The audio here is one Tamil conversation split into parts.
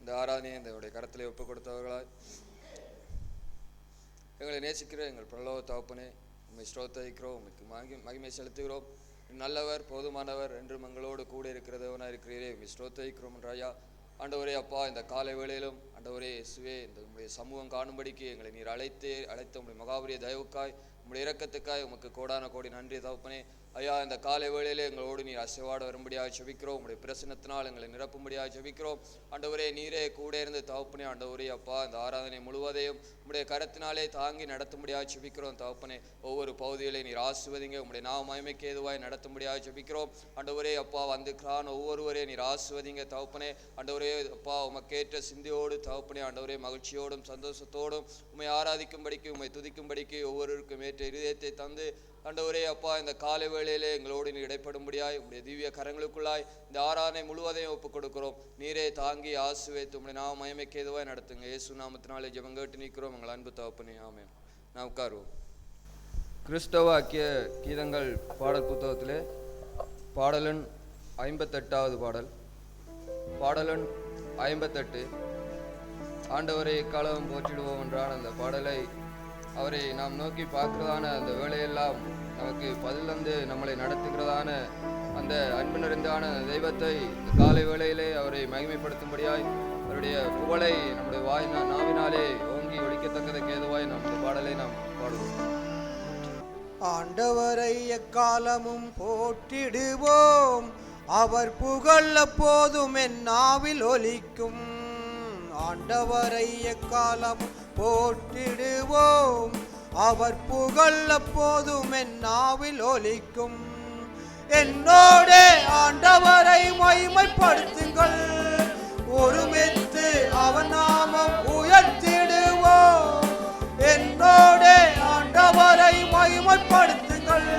இந்த ஆராதனையை இந்த கரத்திலே ஒப்புக் கொடுத்தவர்களாய் எங்களை நேசிக்கிற எங்கள் பிரலோக தகப்பனே, உண்மை ஸ்தோத்திரிக்கிறோம், உமக்கு மகிமை செலுத்துகிறோம். நல்லவர், போதுமானவர், என்றும் எங்களோடு கூட இருக்கிறதவனா இருக்கிறீரே, உண்மை ஸ்தோத்திரிக்கிறோம் ராஜா. ஆண்டவரே அப்பா, இந்த காலை வேளையிலும் ஆண்டவரே இயேசுவே, இந்த உங்களுடைய சமூகம் காணும்படிக்கு எங்களை நீர் அழைத்த உங்களுடைய மகாபரிய தயவுக்காய், உங்களுடைய இரக்கத்துக்காய் உமக்கு கோடான கோடி நன்றி தகப்பனே. ஐயா, இந்த காலை வேளையிலே எங்களோடு நீர் அசைவாட வரும்படியாக ஜெபிக்கிறோம். உங்களுடைய பிரசன்னத்தினால் எங்களை நிரப்பும்படியாக ஜெபிக்கிறோம். ஆண்டவரே நீரே கூட இருந்து தகப்பனே, ஆண்டவரே அப்பா, இந்த ஆராதனை முழுவதையும் உங்களுடைய கரத்தினாலே தாங்கி நடத்தும்படியாக ஜெபிக்கிறோம் தகப்பனே. ஒவ்வொரு பகுதிகளை நீர் ஆசிர்வதிங்க, உங்களுடைய நாம மகிமைக்கு ஏதுவாய் நடத்தும்படியாக ஜெபிக்கிறோம். ஆண்டவரே அப்பா, வந்துக்கிறான் ஒவ்வொருவரே நீர் ஆசிர்வதிங்க தகப்பனே. ஆண்டவரே அப்பா, உமக்கேற்ற சிந்தையோடு தகப்பனே, ஆண்டவரே மகிழ்ச்சியோடும் சந்தோஷத்தோடும் உம்மை ஆராதிக்கும்படிக்கு, உம்மை துதிக்கும்படிக்கு ஒவ்வொருவருக்கும் ஏற்ற இருதயத்தை தந்து ஆண்டவரே அப்பா, இந்த காலை வேளையிலே எங்களோடு நீர் இடைப்படும்படியாய் உங்களுடைய திவ்ய கரங்களுக்குள்ளாய் இந்த ஆராதனை முழுவதையும் ஒப்புக் கொடுக்கிறோம். நீரே தாங்கி ஆசீர்வதித்து உம்முடைய நாம மகிமைக்கு ஏதுவாய் நடத்துங்க. இயேசு நாமத்தினாலே ஜெபம் கேட்டு நிற்கிறோம் எங்கள் அன்பு தகப்பனே, ஆமென். நான் உட்காருவோம். கிறிஸ்தவ ஐக்கிய கீதங்கள் பாடல் புத்தகத்திலே பாடலன் 58வது பாடல், பாடலன் 58, ஆண்டவரை எக்காலமும் போற்றிடுவோம் என்றான் அந்த பாடலை அவரை நாம் நோக்கி பார்க்கிறதான அந்த வேலையெல்லாம் நமக்கு பதில் வந்து நம்மளை நடத்துகிறதான அந்த அன்பு நிறைந்தான தெய்வத்தை இந்த காலை வேளையிலே அவரை மகிமைப்படுத்தும்படியாய் அவருடைய புகழை நம்முடைய நாவினாலே ஓங்கி ஒழிக்கத்தக்கதற்கு ஏதுவாய் நம்முடைய பாடலை நாம் பாடுவோம். ஆண்டவரை எக்காலமும் போற்றிடுவோம், அவர் புகழ் எப்போதும் என் நாவில் ஒலிக்கும். ஆண்டவரை எக்காலமும் போற்றிடுவோம், அவர் புகழ் எப்போதும் என் நாவில் ஒலிக்கும். என்னோடே ஆண்டவரை மகிமைப்படுத்துங்கள், ஒருமித்து அவர் நாமம் உயர்த்திடுவோம். என்னோடே ஆண்டவரை மகிமைப்படுத்துங்கள்,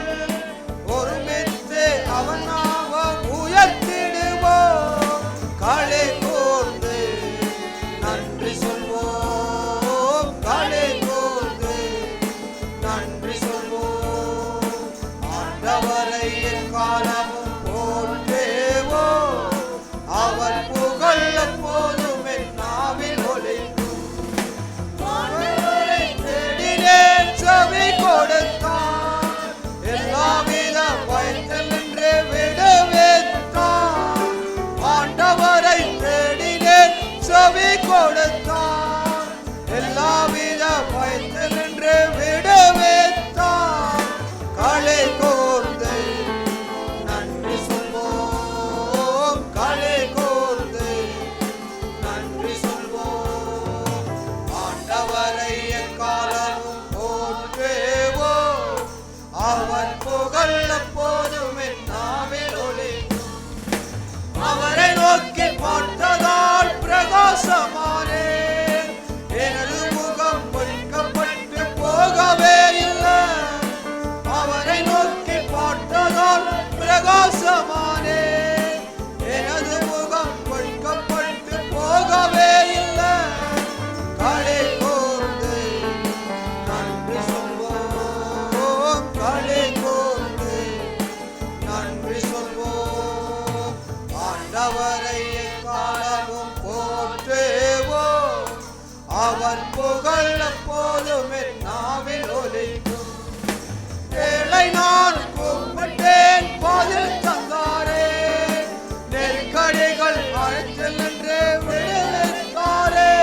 ஒருமித்து அவர் நாமம் உயர்த்திடுவோம். களி கூர்ந்து நன்றி சொல்வோம், களி கூர்ந்து நன்றி சொல்வோம். ஆண்டவரை எக்காலமும் போற்றுவோம், அவர் புகழ் எப்போதும் என் நாவில் ஒலிக்கும். தேடினேன் செவி கொடுத்தான், எல்லாவித பயத்தில் நின்று விடுவித்தான். ஆண்டவரை தேடினேன் செவி கொடுத்தான், எல்லாவித பயத்தில் நின்று விடுவித்தான். களி கூர்ந்து நன்றி சொல்வோம், களி கூர்ந்து நன்றி சொல்வோம். ஆண்டவரை எக்காலமும் போற்றுவோம், அவர் புகழ் எப்போதும் என் நாவில் ஒலிக்கும். அவரை நோக்கி பார்த்ததால் பிரகாசமானே, எனது முகம் பொறிக்கப்பட்டு போகவே இல்லை. அவரை நோக்கி பார்த்ததால் பிரகாசமானே, எனது முகம் பொறிக்கப்பட்டு போகவே இல்லை. களி கூர்ந்து நன்றி சொல்வோம், களி கூர்ந்து நன்றி சொல்வோம். ஆண்டவரை எக்காலமும் போற்றுவோம், அவர் புகழ் எப்போதும் என் நாவில் ஒலிக்கும். ஏழை நான் கூப்பிட்டேன், பதில் தந்தாரே, நெருக்கடிகள் அழைத்தில் நின்று விடுவித்தாரே.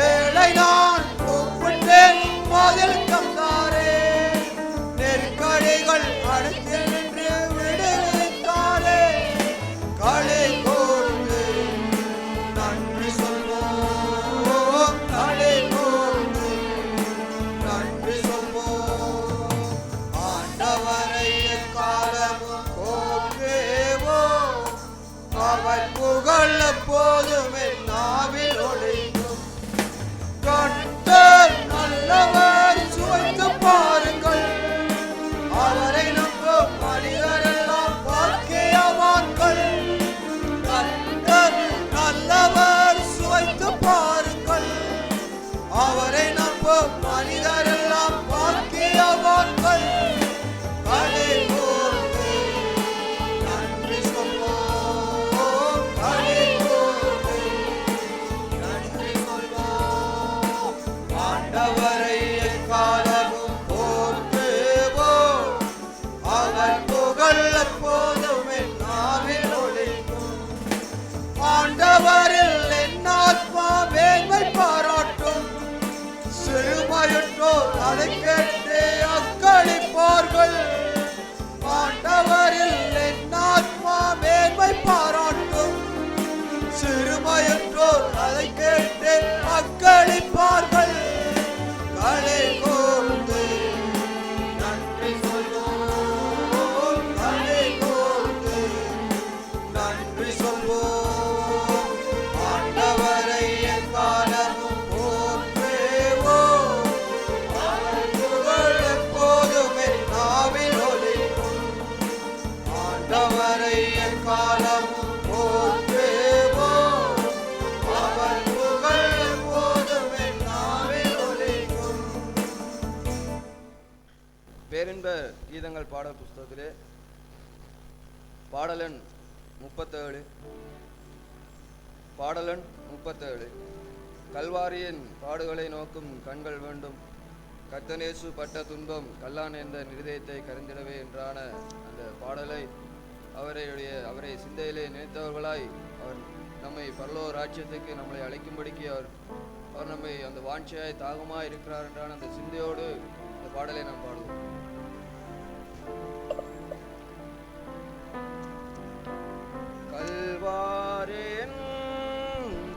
ஏழை நான் கூப்பிட்டேன், பதில் தந்தாரே, நெருக்கடிகள் அழைத்தில் நின்று விடுவித்தாரே. களி கூர்ந்து நன்றி சொல்வோம், களி கூர்ந்து நன்றி சொல்வோம். ஆண்டவரை எக்காலமும் போற்றுவோம், அவர் புகழ் எப்போதும் என் நாவில் ஒலிக்கும். கர்த்தர் நல்லவர், சுவைத்து பாருங்கள், அவரை நம்பும் மனிதரெல்லாம் பாக்கியவான்கள். கர்த்தர் நல்லவர், சுவைத்து பாருங்கள், அவரை நம்பும் மனிதரெல்லாம் பாக்கியவான்கள். களி கூர்ந்து நன்றி சொல்வோம், களி கூர்ந்து சிறுமையற்றோர் அதை கேட்டு அக்களிப்பார்கள். களை கோர்ந்து நன்றி சொல்வோம், களை கோர்ந்து நன்றி சொல்வோம். ஆண்டவரை எக்காலமும் போற்றுவோம், அவர் புகழ் எப்போதுமே நாவில் ஒலிக்கும். ஆண்டவரை எக்காலமும் போற்றுவோம், அவர் புகழ் எப்போதுமே நாவில் ஒலிக்கும். பேரின்ப கீதங்கள் பாடல் புஸ்தகத்திலே பாடலன் 37 கல்வாரியின் பாடுகளை நோக்கும் கண்கள் வேண்டும், கர்த்தனேசு பட்ட துன்பம் கல்லான் என்ற இருதயத்தை கரைந்திடவே என்றான அந்த பாடலை அவரை சிந்தையிலே நினைத்தவர்களாய் அவர் நம்மை பரலோக ராஜ்யத்துக்கு நம்மளை அழைக்கும்படிக்கு அவர் நம்மை அந்த வாஞ்சையாய் தாகமாய் இருக்கிறார் என்றான அந்த சிந்தையோடு அந்த பாடலை நாம் பாடுவோம். கல்வாரின்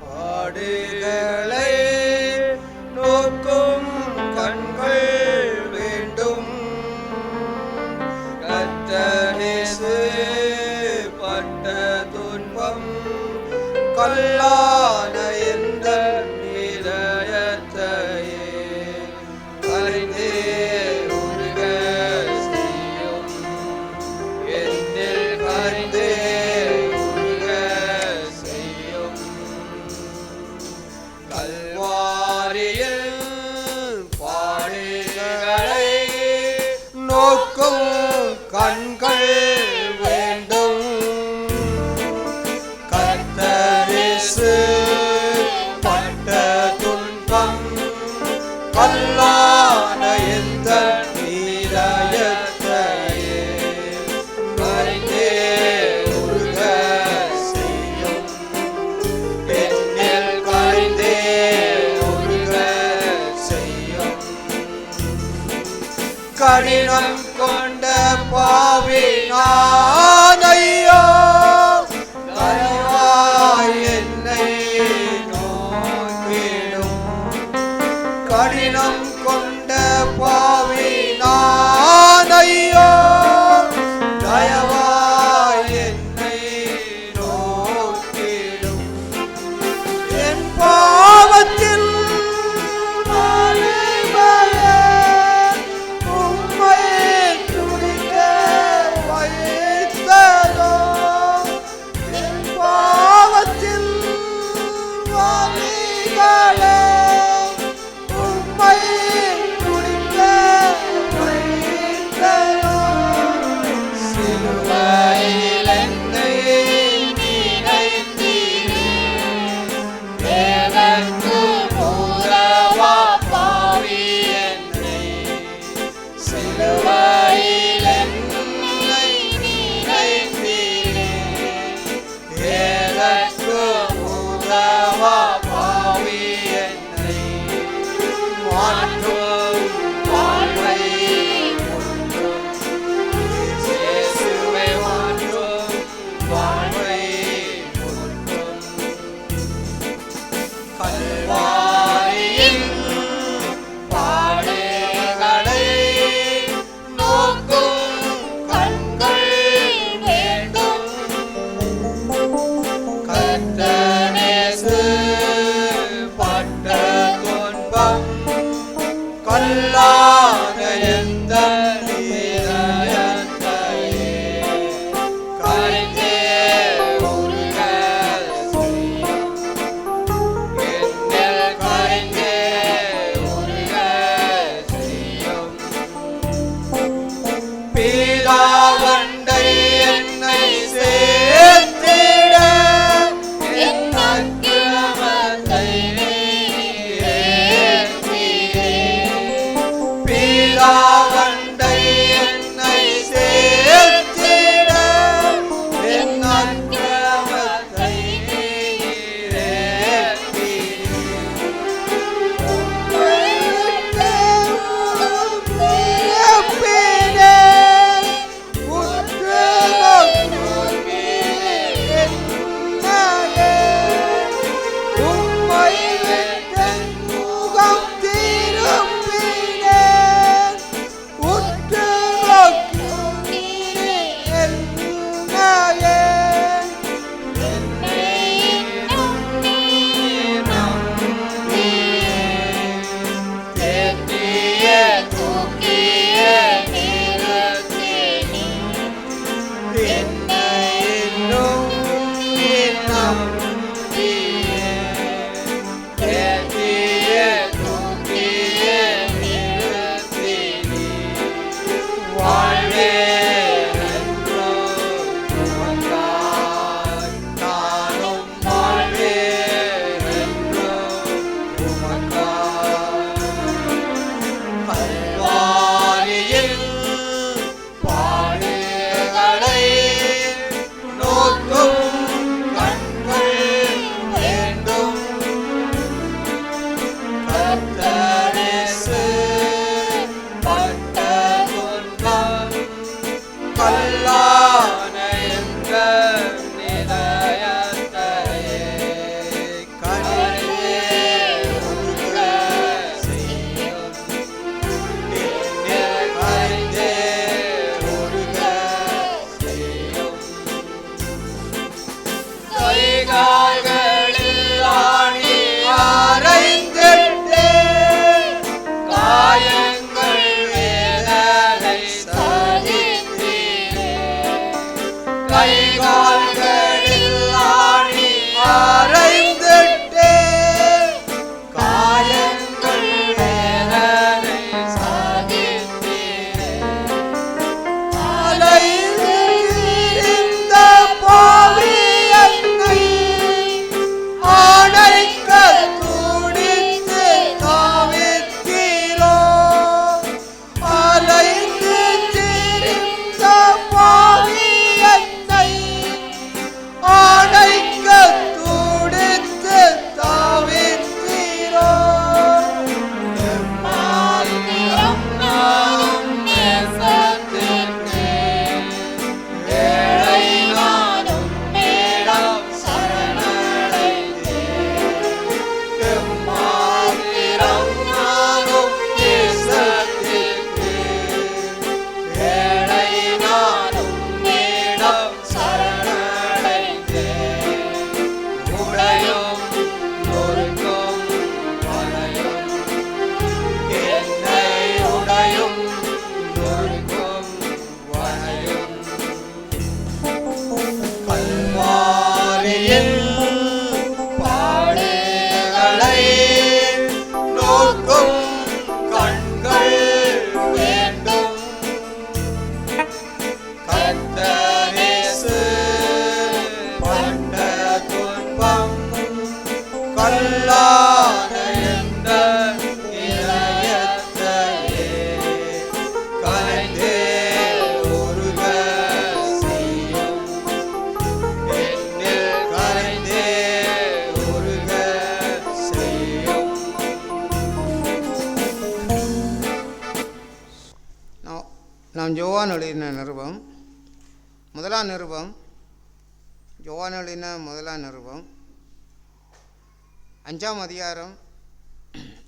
பாடுகளை நோக்கும் கண்கள் வேண்டும், கர்த்தனேசு பட்ட துன்பம் கல்லான எந்தன் இதயத்தையே கரைந்தே உருக செய்யும், என்னில் கரைந்தே உருக செய்யும். கல்வாரியில் பாடுகளை நோக்கும் கண்கள் வேண்டும், கர்த்தரேசு பட்ட துன்பம் கல்லான எந்தன் இதயத்தையே கரைந்தே உருக செய்யும், என்னில் கரைந்தே உருக செய்யும். கடினம் கொண்ட பாவி நான் ஐயோ, தயவாய் என்னை நோக்கிடும். கடினம் கொண்ட பாவி நான் ஐயோ, தயவாய் என்னை நோக்கிடும். என் பாவத்தில் உம்மை கல்லாத எந்த இதயத்தையே கலைந்தே உருக செய்யும். என்னில் கலைந்தே உருக செய்யும். நாம் யோவான் எழுதின நிருபம் முதலாம் நிருபம் யோவான் எழுதின முதலாம் நிருபம் 5ஆம் அதிகாரம்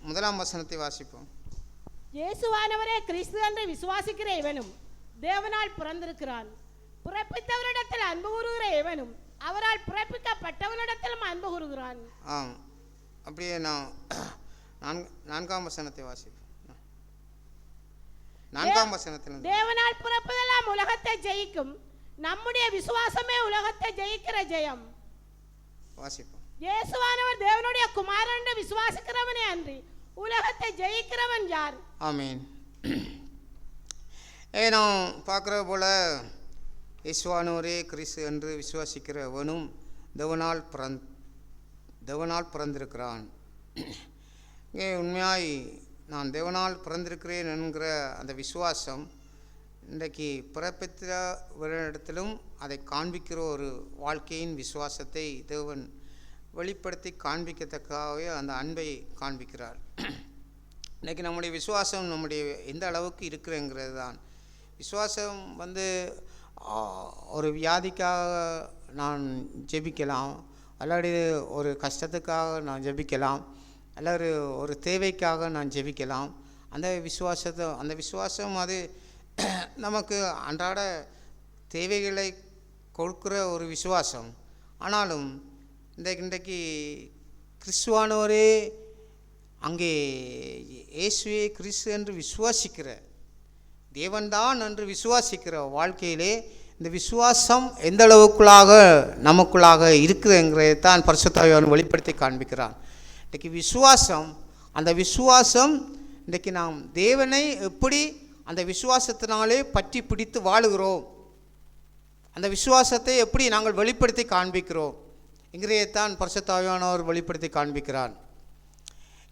1ஆம் வசனத்தை வாசிப்போம். இயேசுவானவரே கிறிஸ்து என்று விசுவாசிக்கிற எவனும் தேவனால் பிறந்திருக்கிறான். பிறப்பித்தவரிடத்தில் அன்பு கூறுகிற எவனும் அவரால் பிறப்பிக்கப்பட்டவனிடத்திலும் அன்பு கூறுகிறான். ஆம், அப்படியே நான் 4ஆம் வசனத்தை வாசிப்போம். 4ஆம் வசனத்தில் தேவனால் பிறப்பதெல்லாம் உலகத்தை ஜெயிக்கும். நம்முடைய விசுவாசமே உலகத்தை ஜெயிக்கிற ஜெயம். வாசிப்போம். இயேசுவானவர் தேவனுடைய குமாரன் என்று விசுவாசிக்கிறவனே அன்றி உலகத்தை ஜெயிக்கிறவன் யார்? ஆமீன். நாம் பார்க்குற போல இயேசுவானவரே கிறிஸ்து என்று விசுவாசிக்கிறவனும் தேவனால் பிறந்திருக்கிறான். இங்கே உண்மையாய் நான் தேவனால் பிறந்திருக்கிறேன் என்கிற அந்த விசுவாசம் இன்றைக்கு பிறப்பித்தவரிடத்திலும் அதை காண்பிக்கிற ஒரு வாழ்க்கையின் விசுவாசத்தை தேவன் வெளிப்படுத்தி காண்பிக்கத்தக்காகவே அந்த அன்பை காண்பிக்கிறார். இன்றைக்கி நம்முடைய விசுவாசம் நம்முடைய எந்த அளவுக்கு இருக்கிறேங்கிறது தான். விசுவாசம் ஒரு வியாதிக்காக நான் ஜெபிக்கலாம், அல்லது ஒரு கஷ்டத்துக்காக நான் ஜெபிக்கலாம், அல்லது ஒரு தேவைக்காக நான் ஜெபிக்கலாம். அந்த விசுவாசம் அது நமக்கு அன்றாட தேவைகளை கொடுக்குற ஒரு விசுவாசம். ஆனாலும் இன்றைக்கு கிறிஸ்துவானவரே அங்கே இயேசுவே கிறிஸ்து என்று விசுவாசிக்கிற தேவன்தான் என்று விசுவாசிக்கிற வாழ்க்கையிலே இந்த விசுவாசம் எந்த அளவுக்குள்ளாக நமக்குள்ளாக இருக்குதுங்கிறதை தான் பரிசுத்த யோவான் வெளிப்படுத்தி காண்பிக்கிறான். இன்றைக்கு அந்த விசுவாசம் இன்றைக்கு நாம் தேவனை எப்படி அந்த விசுவாசத்தினாலே பற்றி பிடித்து வாழுகிறோம், அந்த விசுவாசத்தை எப்படி நாங்கள் வெளிப்படுத்தி காண்பிக்கிறோம் என்கிறதைத்தான் பரிசுத்த ஆவியானவர் வெளிப்படுத்தி காண்பிக்கிறான்.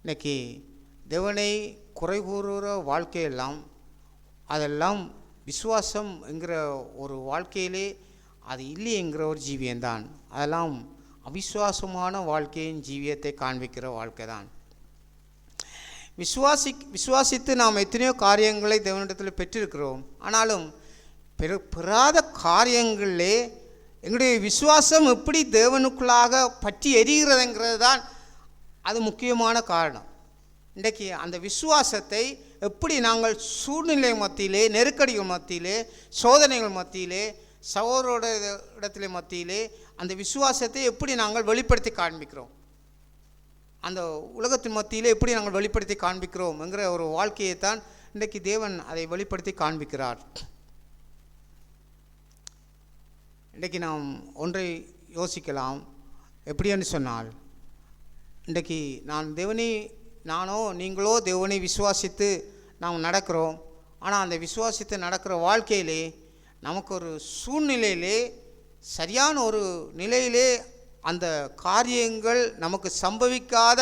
இன்றைக்கி தேவனை குறை கூறுகிற வாழ்க்கையெல்லாம் அதெல்லாம் விசுவாசம் என்கிற ஒரு வாழ்க்கையிலே அது இல்லைங்கிற ஒரு ஜீவியம்தான். அதெல்லாம் அவிசுவாசமான வாழ்க்கையின் ஜீவியத்தை காண்பிக்கிற வாழ்க்கை தான். விசுவாசித்து நாம் எத்தனையோ காரியங்களை தேவனிடத்தில் பெற்றிருக்கிறோம். ஆனாலும் பெறாத காரியங்களிலே எங்களுடைய விசுவாசம் எப்படி தேவனுக்குள்ளாக பற்றி எரிகிறதுங்கிறது தான் அது முக்கியமான காரணம். இன்றைக்கு அந்த விசுவாசத்தை எப்படி நாங்கள் சூழ்நிலை மத்தியிலே, நெருக்கடிகள் மத்தியிலே, சோதனைகள் மத்தியிலே, சகோதரோட இடத்துல மத்தியிலே அந்த விசுவாசத்தை எப்படி நாங்கள் வெளிப்படுத்தி காண்பிக்கிறோம், அந்த உலகத்தின் மத்தியிலே எப்படி நாங்கள் வெளிப்படுத்தி காண்பிக்கிறோம் என்கிற ஒரு வாழ்க்கையை தான் இன்றைக்கு தேவன் அதை வெளிப்படுத்தி காண்பிக்கிறார். இன்றைக்கு நாம் ஒன்றை யோசிக்கலாம். எப்படின்னு சொன்னால், இன்றைக்கு நானோ நீங்களோ தேவனை விசுவாசித்து நாம் நடக்கிறோம். ஆனால் அந்த விசுவாசித்து நடக்கிற வாழ்க்கையிலே நமக்கு ஒரு சூழ்நிலையிலே, சரியான ஒரு நிலையிலே அந்த காரியங்கள் நமக்கு சம்பவிக்காத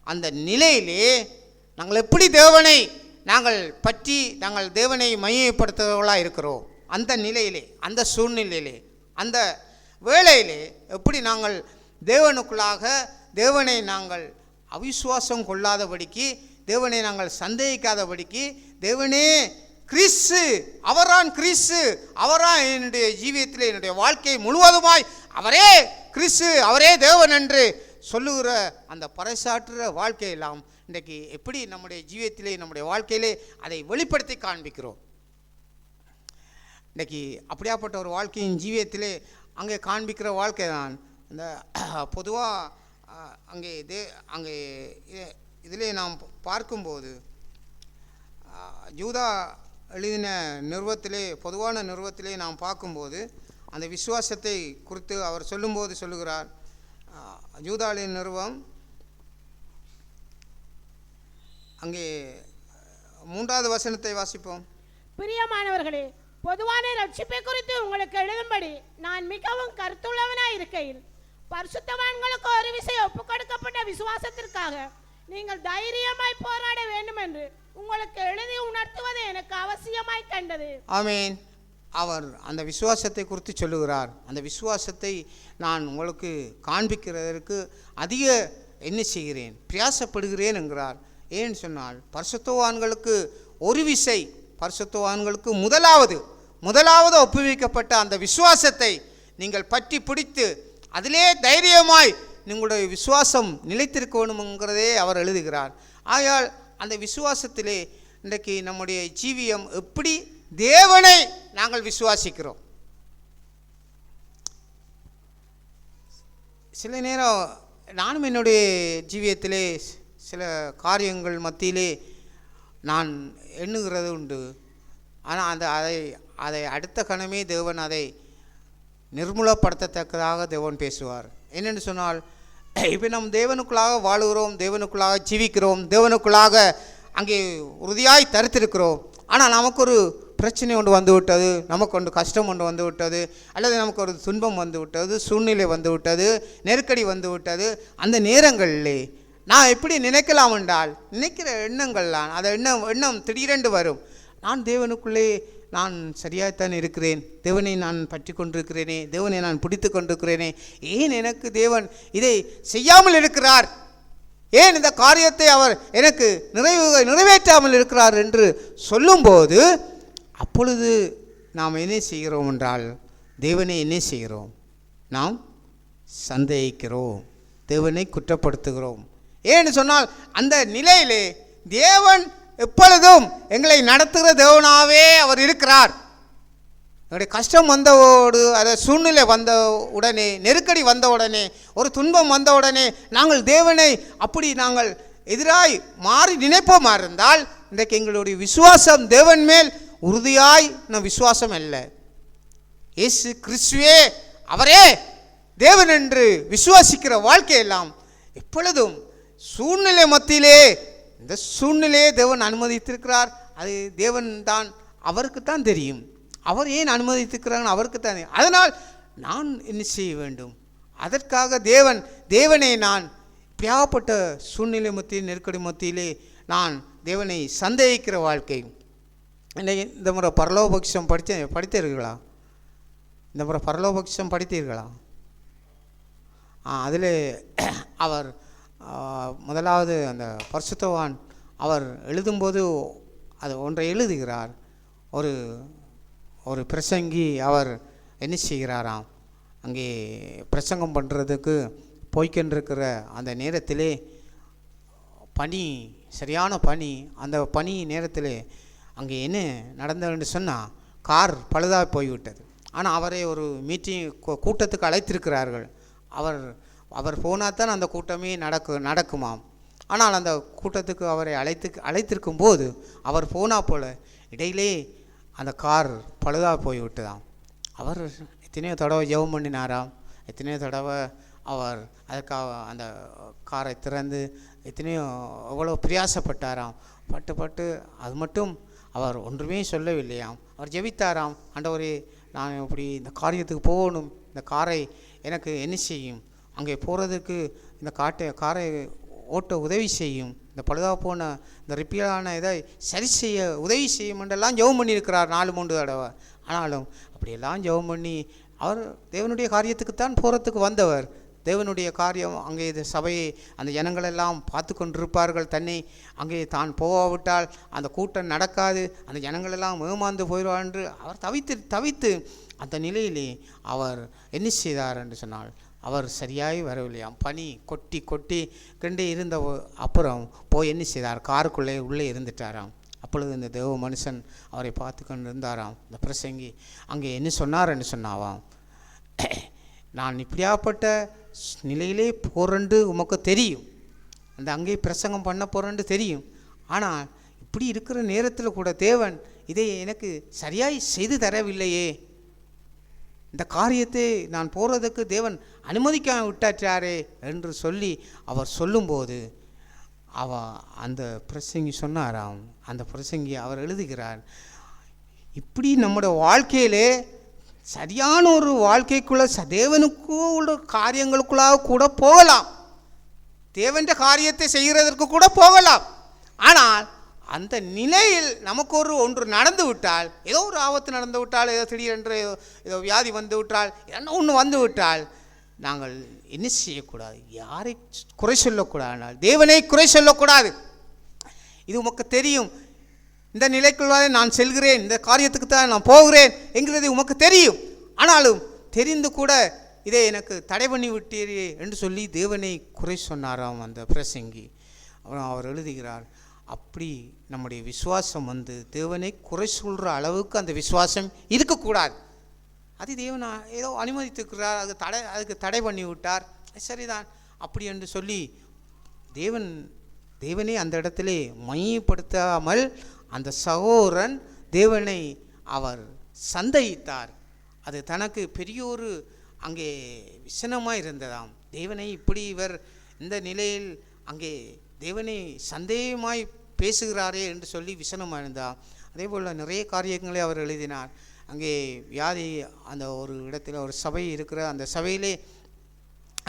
அந்த நிலையிலே நாங்கள் எப்படி தேவனை நாங்கள் தேவனை மையப்படுத்துகிறவர்களாக இருக்கிறோம். அந்த நிலையிலே, அந்த சூழ்நிலையிலே, அந்த வேளையிலே எப்படி நாங்கள் தேவனுக்குள்ளாக தேவனை நாங்கள் அவிசுவாசம் கொள்ளாதபடிக்கு, தேவனை நாங்கள் சந்தேகிக்காதபடிக்கு, தேவனே கிறிஸ்து அவரான் கிறிஸ்து அவரான் என்னுடைய ஜீவியத்தில் என்னுடைய வாழ்க்கை முழுவதுமாய் அவரே கிறிஸ்து அவரே தேவன் என்று சொல்லுகிற அந்த பறைசாற்றுற வாழ்க்கையெல்லாம் இன்றைக்கு எப்படி நம்முடைய ஜீவியத்திலே, நம்முடைய வாழ்க்கையிலே அதை வெளிப்படுத்தி காண்பிக்கிறோம். இன்றைக்கி அப்படியாப்பட்ட ஒரு வாழ்க்கையின் ஜீவியத்திலே அங்கே காண்பிக்கிற வாழ்க்கை தான் இந்த பொதுவாக அங்கே இதிலே நாம் பார்க்கும்போது யூதா எழுதின நிறுவத்திலே, பொதுவான நிறுவத்திலே நாம் பார்க்கும்போது அந்த விசுவாசத்தை குறித்து அவர் சொல்லும்போது சொல்லுகிறார். யூதாளின் நிறுவம் அங்கே 3வது வசனத்தை வாசிப்போம். பிரியமானவர்களே, பொதுவான ரட்சிப்பை குறித்து உங்களுக்கு எழுதும்படி நான் மிகவும் கருத்துள்ளவனாய் இருக்கையில் பரிசுத்தவான்களுக்கு ஒரு விசை ஒப்புக் கொடுக்கப்பட்ட விசுவாசத்திற்காக நீங்கள் தைரியமாய் போராட வேண்டும் என்று உங்களுக்கு எழுதி உணர்த்துவது எனக்கு அவசியமாய் கண்டது. ஆமேன். அவர் அந்த விசுவாசத்தை குறித்து சொல்லுகிறார். அந்த விசுவாசத்தை நான் உங்களுக்கு காண்பிக்கிறதற்கு அதிக என்ன செய்கிறேன், பிரயாசப்படுகிறேன் என்கிறார். ஏன்னு சொன்னால் பரிசுத்தவான்களுக்கு ஒரு விசை, பரிசுத்தவான்களுக்கு முதலாவது ஒப்புவிக்கப்பட்ட அந்த விசுவாசத்தை நீங்கள் பற்றி பிடித்து அதிலே தைரியமாய் உங்களுடைய விசுவாசம் நிலைத்திருக்க வேணுங்கிறதே அவர் எழுதுகிறார். ஆகையால் அந்த விசுவாசத்திலே இன்றைக்கு நம்முடைய ஜீவியம் எப்படி தேவனை நாங்கள் விசுவாசிக்கிறோம். சில நேரம் நானும் என்னுடைய ஜீவியத்திலே சில காரியங்கள் மத்தியிலே நான் எண்ணுகிறது உண்டு. ஆனால் அதை அடுத்த கணமே தேவன் அதை நிர்மூலப்படுத்தத்தக்கதாக தேவன் பேசுவார். என்னென்னு சொன்னால், இப்போ நம் தேவனுக்குள்ளாக வாழுகிறோம், தேவனுக்குள்ளாக ஜீவிக்கிறோம், தேவனுக்குள்ளாக அங்கே உறுதியாய் தரித்திருக்கிறோம். ஆனால் நமக்கு ஒரு பிரச்சனை ஒன்று வந்து விட்டது, நமக்கு ஒன்று கஷ்டம் ஒன்று வந்து விட்டது, அல்லது நமக்கு ஒரு துன்பம் வந்து விட்டது, சூழ்நிலை வந்து விட்டது, நெருக்கடி வந்து விட்டது. அந்த நேரங்களிலே நான் எப்படி நினைக்கலாம் என்றால், நினைக்கிற எண்ணங்கள்லாம் அந்த எண்ணம் திடீரென்று வரும். நான் தேவனுக்குள்ளே நான் சரியாகத்தான் இருக்கிறேன், தேவனை நான் பற்றி கொண்டிருக்கிறேனே, தேவனை நான் பிடித்து கொண்டிருக்கிறேனே, ஏன் எனக்கு தேவன் இதை செய்யாமல் இருக்கிறார், ஏன் இந்த காரியத்தை அவர் எனக்கு நிறைவேற்றாமல் இருக்கிறார் என்று சொல்லும்போது, அப்பொழுது நாம் என்ன செய்கிறோம் என்றால், தேவனை என்ன செய்கிறோம், நாம் சந்தேகிக்கிறோம், தேவனை குற்றப்படுத்துகிறோம். ஏன்னு சொன்னால் அந்த நிலையிலே தேவன் எப்பொழுதும் எங்களை நடத்துகிற தேவனாகவே அவர் இருக்கிறார். எங்களுடைய கஷ்டம் வந்தவோடு, அதை சூழ்நிலை வந்த உடனே, நெருக்கடி வந்த உடனே, ஒரு துன்பம் வந்த உடனே நாங்கள் தேவனை அப்படி நாங்கள் எதிராய் மாறி நினைப்போமா இருந்தால், இன்றைக்கு எங்களுடைய விசுவாசம் தேவன் மேல் உறுதியாய் நம் விசுவாசம் அல்ல. இயேசு கிறிஸ்துவே அவரே தேவன் என்று விசுவாசிக்கிற வாழ்க்கையெல்லாம் எப்பொழுதும் சூழ்நிலை மத்தியிலே, இந்த சூழ்நிலையை தேவன் அனுமதித்திருக்கிறார், அது தேவன் தான், அவருக்கு தான் தெரியும். அவர் ஏன் அனுமதித்திருக்கிறாங்க அவருக்கு தான். அதனால் நான் என்ன செய்ய வேண்டும், அதற்காக தேவனை நான் பியாப்பட்ட சூழ்நிலை மத்தியில், நெருக்கடி மத்தியிலே நான் தேவனை சந்தேகிக்கிற வாழ்க்கை. இந்த முறை பரலோபக்ஷம் படித்தீர்களா? இந்த முறை பரலோபக்ஷம் படித்தீர்களா? அதில் அவர் முதலாவது அந்த பரிசுத்தவான் அவர் எழுதும்போது அது ஒன்றை எழுதுகிறார். ஒரு பிரசங்கி அவர் என்ன செய்கிறாராம், அங்கே பிரசங்கம் பண்ணுறதுக்கு போய்கொண்டிருக்கிற அந்த நேரத்திலே சரியான பனி, அந்த பனி நேரத்தில் அங்கே என்ன நடந்ததுன்னு சொன்னால், கார் பழுதாக போய்விட்டது. ஆனால் அவரை ஒரு மீட்டிங் கூட்டத்துக்கு அழைத்திருக்கிறார்கள். அவர் போனால் தான் அந்த கூட்டமே நடக்குமாம். ஆனால் அந்த கூட்டத்துக்கு அவரை அழைத்திருக்கும் போது அவர் போனால் போல் இடையிலே அந்த கார் பழுதாக போய்விட்டதாம். அவர் எத்தனையோ தடவை ஜெபம் பண்ணினாராம், எத்தனையோ தடவை அவர் அதுக்காக அந்த காரை திறந்து எவ்வளோ பிரயாசப்பட்டாராம். பட்டு அது மட்டும் அவர் ஒன்றுமே சொல்லவில்லையாம். அவர் ஜெபித்தாராம், ஆண்டவரே நான் இப்படி இந்த காரியத்துக்கு போகணும், இந்த காரை எனக்கு என்ன செய்யும், அங்கே போகிறதுக்கு இந்த காரை ஓட்ட உதவி செய்யும், இந்த பழுதாக போன இந்த ரிப்பேரான இதை சரி செய்ய உதவி செய்யும் என்றெல்லாம் ஜெபம் பண்ணியிருக்கிறார் 4-3 தடவை. ஆனாலும் அப்படியெல்லாம் ஜெபம் பண்ணி அவர் தேவனுடைய காரியத்துக்குத்தான் போகிறதுக்கு வந்தவர். தேவனுடைய காரியம் அங்கே இது சபையை அந்த ஜனங்களெல்லாம் பார்த்து கொண்டிருப்பார்கள். தன்னை அங்கே தான் போகாவிட்டால் அந்த கூட்டம் நடக்காது, அந்த ஜனங்களெல்லாம் ஏமாந்து போயிடுவார் என்று அவர் தவித்து அந்த நிலையிலே அவர் என்ன செய்தார் என்று சொன்னால், அவர் சரியாகி வரவில்லையாம். பனி கொட்டி கண்டே இருந்த அப்புறம் போய் என்ன செய்தார், காருக்குள்ளே உள்ளே இருந்துட்டாராம். அப்பொழுது இந்த தேவ மனுஷன் அவரை பார்த்து கொண்டு இருந்தாராம். இந்த பிரசங்கி அங்கே என்ன சொன்னார் என்று சொன்னாவாம், நான் இப்படியாப்பட்ட நிலையிலே போறேன்னு உமக்கு தெரியும், அந்த அங்கே பிரசங்கம் பண்ண போறேன்னு தெரியும், ஆனால் இப்படி இருக்கிற நேரத்தில் கூட தேவன் இதை எனக்கு சரியாய் செய்து தரவில்லையே, இந்த காரியத்தை நான் போகிறதுக்கு தேவன் அனுமதிக்காம விட்டாச்சாரே என்று சொல்லி அவர் சொல்லும்போது அந்த பிரசங்கி சொன்னாராம். அந்த பிரசங்கி அவர் எழுதுகிறார், இப்படி நம்முடைய வாழ்க்கையிலே சரியான ஒரு வாழ்க்கைக்குள்ள தேவனுக்கு உள்ள காரியங்களுக்குள்ளாக கூட போகலாம். தேவன்ற காரியத்தை செய்கிறதற்கு கூட போகலாம். ஆனால் அந்த நிலையில் நமக்கு ஒன்று நடந்து விட்டால், ஏதோ ஒரு ஆபத்து நடந்து விட்டால், ஏதோ திடீரென்று ஏதோ வியாதி வந்து விட்டால், என்ன ஒன்று வந்து விட்டால், நாங்கள் என்ன செய்யக்கூடாது? யாரை குறை சொல்லக்கூடாது? தேவனை குறை சொல்லக்கூடாது. இது உமக்கு தெரியும், இந்த நிலைக்குள்ளாக நான் செல்கிறேன், இந்த காரியத்துக்கு தான் நான் போகிறேன் என்கிறது உமக்கு தெரியும். ஆனாலும் தெரிந்து கூட இதை எனக்கு தடை பண்ணி விட்டீரே என்று சொல்லி தேவனை குறை சொன்னாராம் அந்த பிரசங்கி. அவர் எழுதுகிறார், அப்படி நம்முடைய விசுவாசம் தேவனை குறை சொல்கிற அளவுக்கு அந்த விசுவாசம் இருக்கக்கூடாது. அது தேவன் ஏதோ அனுமதித்திருக்கிறார், அதுக்கு தடை பண்ணி விட்டார், சரிதான் அப்படி என்று சொல்லி தேவனை அந்த இடத்திலே மையப்படுத்தாமல் அந்த சகோதரன் தேவனை அவர் சந்தேகித்தார். அது தனக்கு பெரிய ஒரு அங்கே விசனமாக இருந்ததாம். தேவனை இப்படி இவர் இந்த நிலையில் அங்கே தேவனை சந்தேகமாய் பேசுகிறாரே என்று சொல்லி விசனமாக இருந்தார். அதே போல் நிறைய காரியங்களை அவர் எழுதினார். அங்கே வியாதி அந்த ஒரு இடத்துல ஒரு சபை இருக்கிற அந்த சபையிலே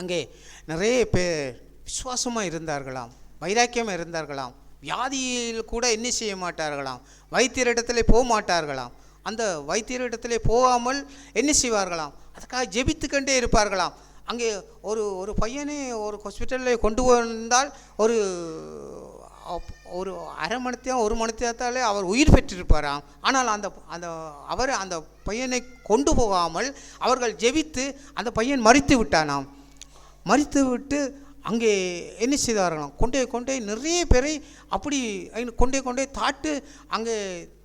அங்கே நிறைய பேர் விசுவாசமாக இருந்தார்களாம், வைராக்கியமாக இருந்தார்களாம். வியாதியில் கூட என்ன செய்ய மாட்டார்களாம், வைத்தியரிடத்தில் போக மாட்டார்களாம். அந்த வைத்தியரிடத்தில் போகாமல் என்ன செய்வார்களாம், அதுக்காக ஜெபித்துக்கொண்டே இருப்பார்களாம். அங்கே ஒரு பையனை ஒரு ஹாஸ்பிட்டலில் கொண்டு வந்தால் ஒரு அரை மணித்தையும் ஒரு மணித்தாலே அவர் உயிர் பெற்றிருப்பாராம். ஆனால் அவர் அந்த பையனை கொண்டு போகாமல் அவர்கள் ஜெபித்து அந்த பையன் மரித்து விட்டானாம். மரித்து விட்டு அங்கே என்ன செய்தார்களாம், கொண்டே நிறைய பேரை அப்படி கொண்டே தாட்டு அங்கே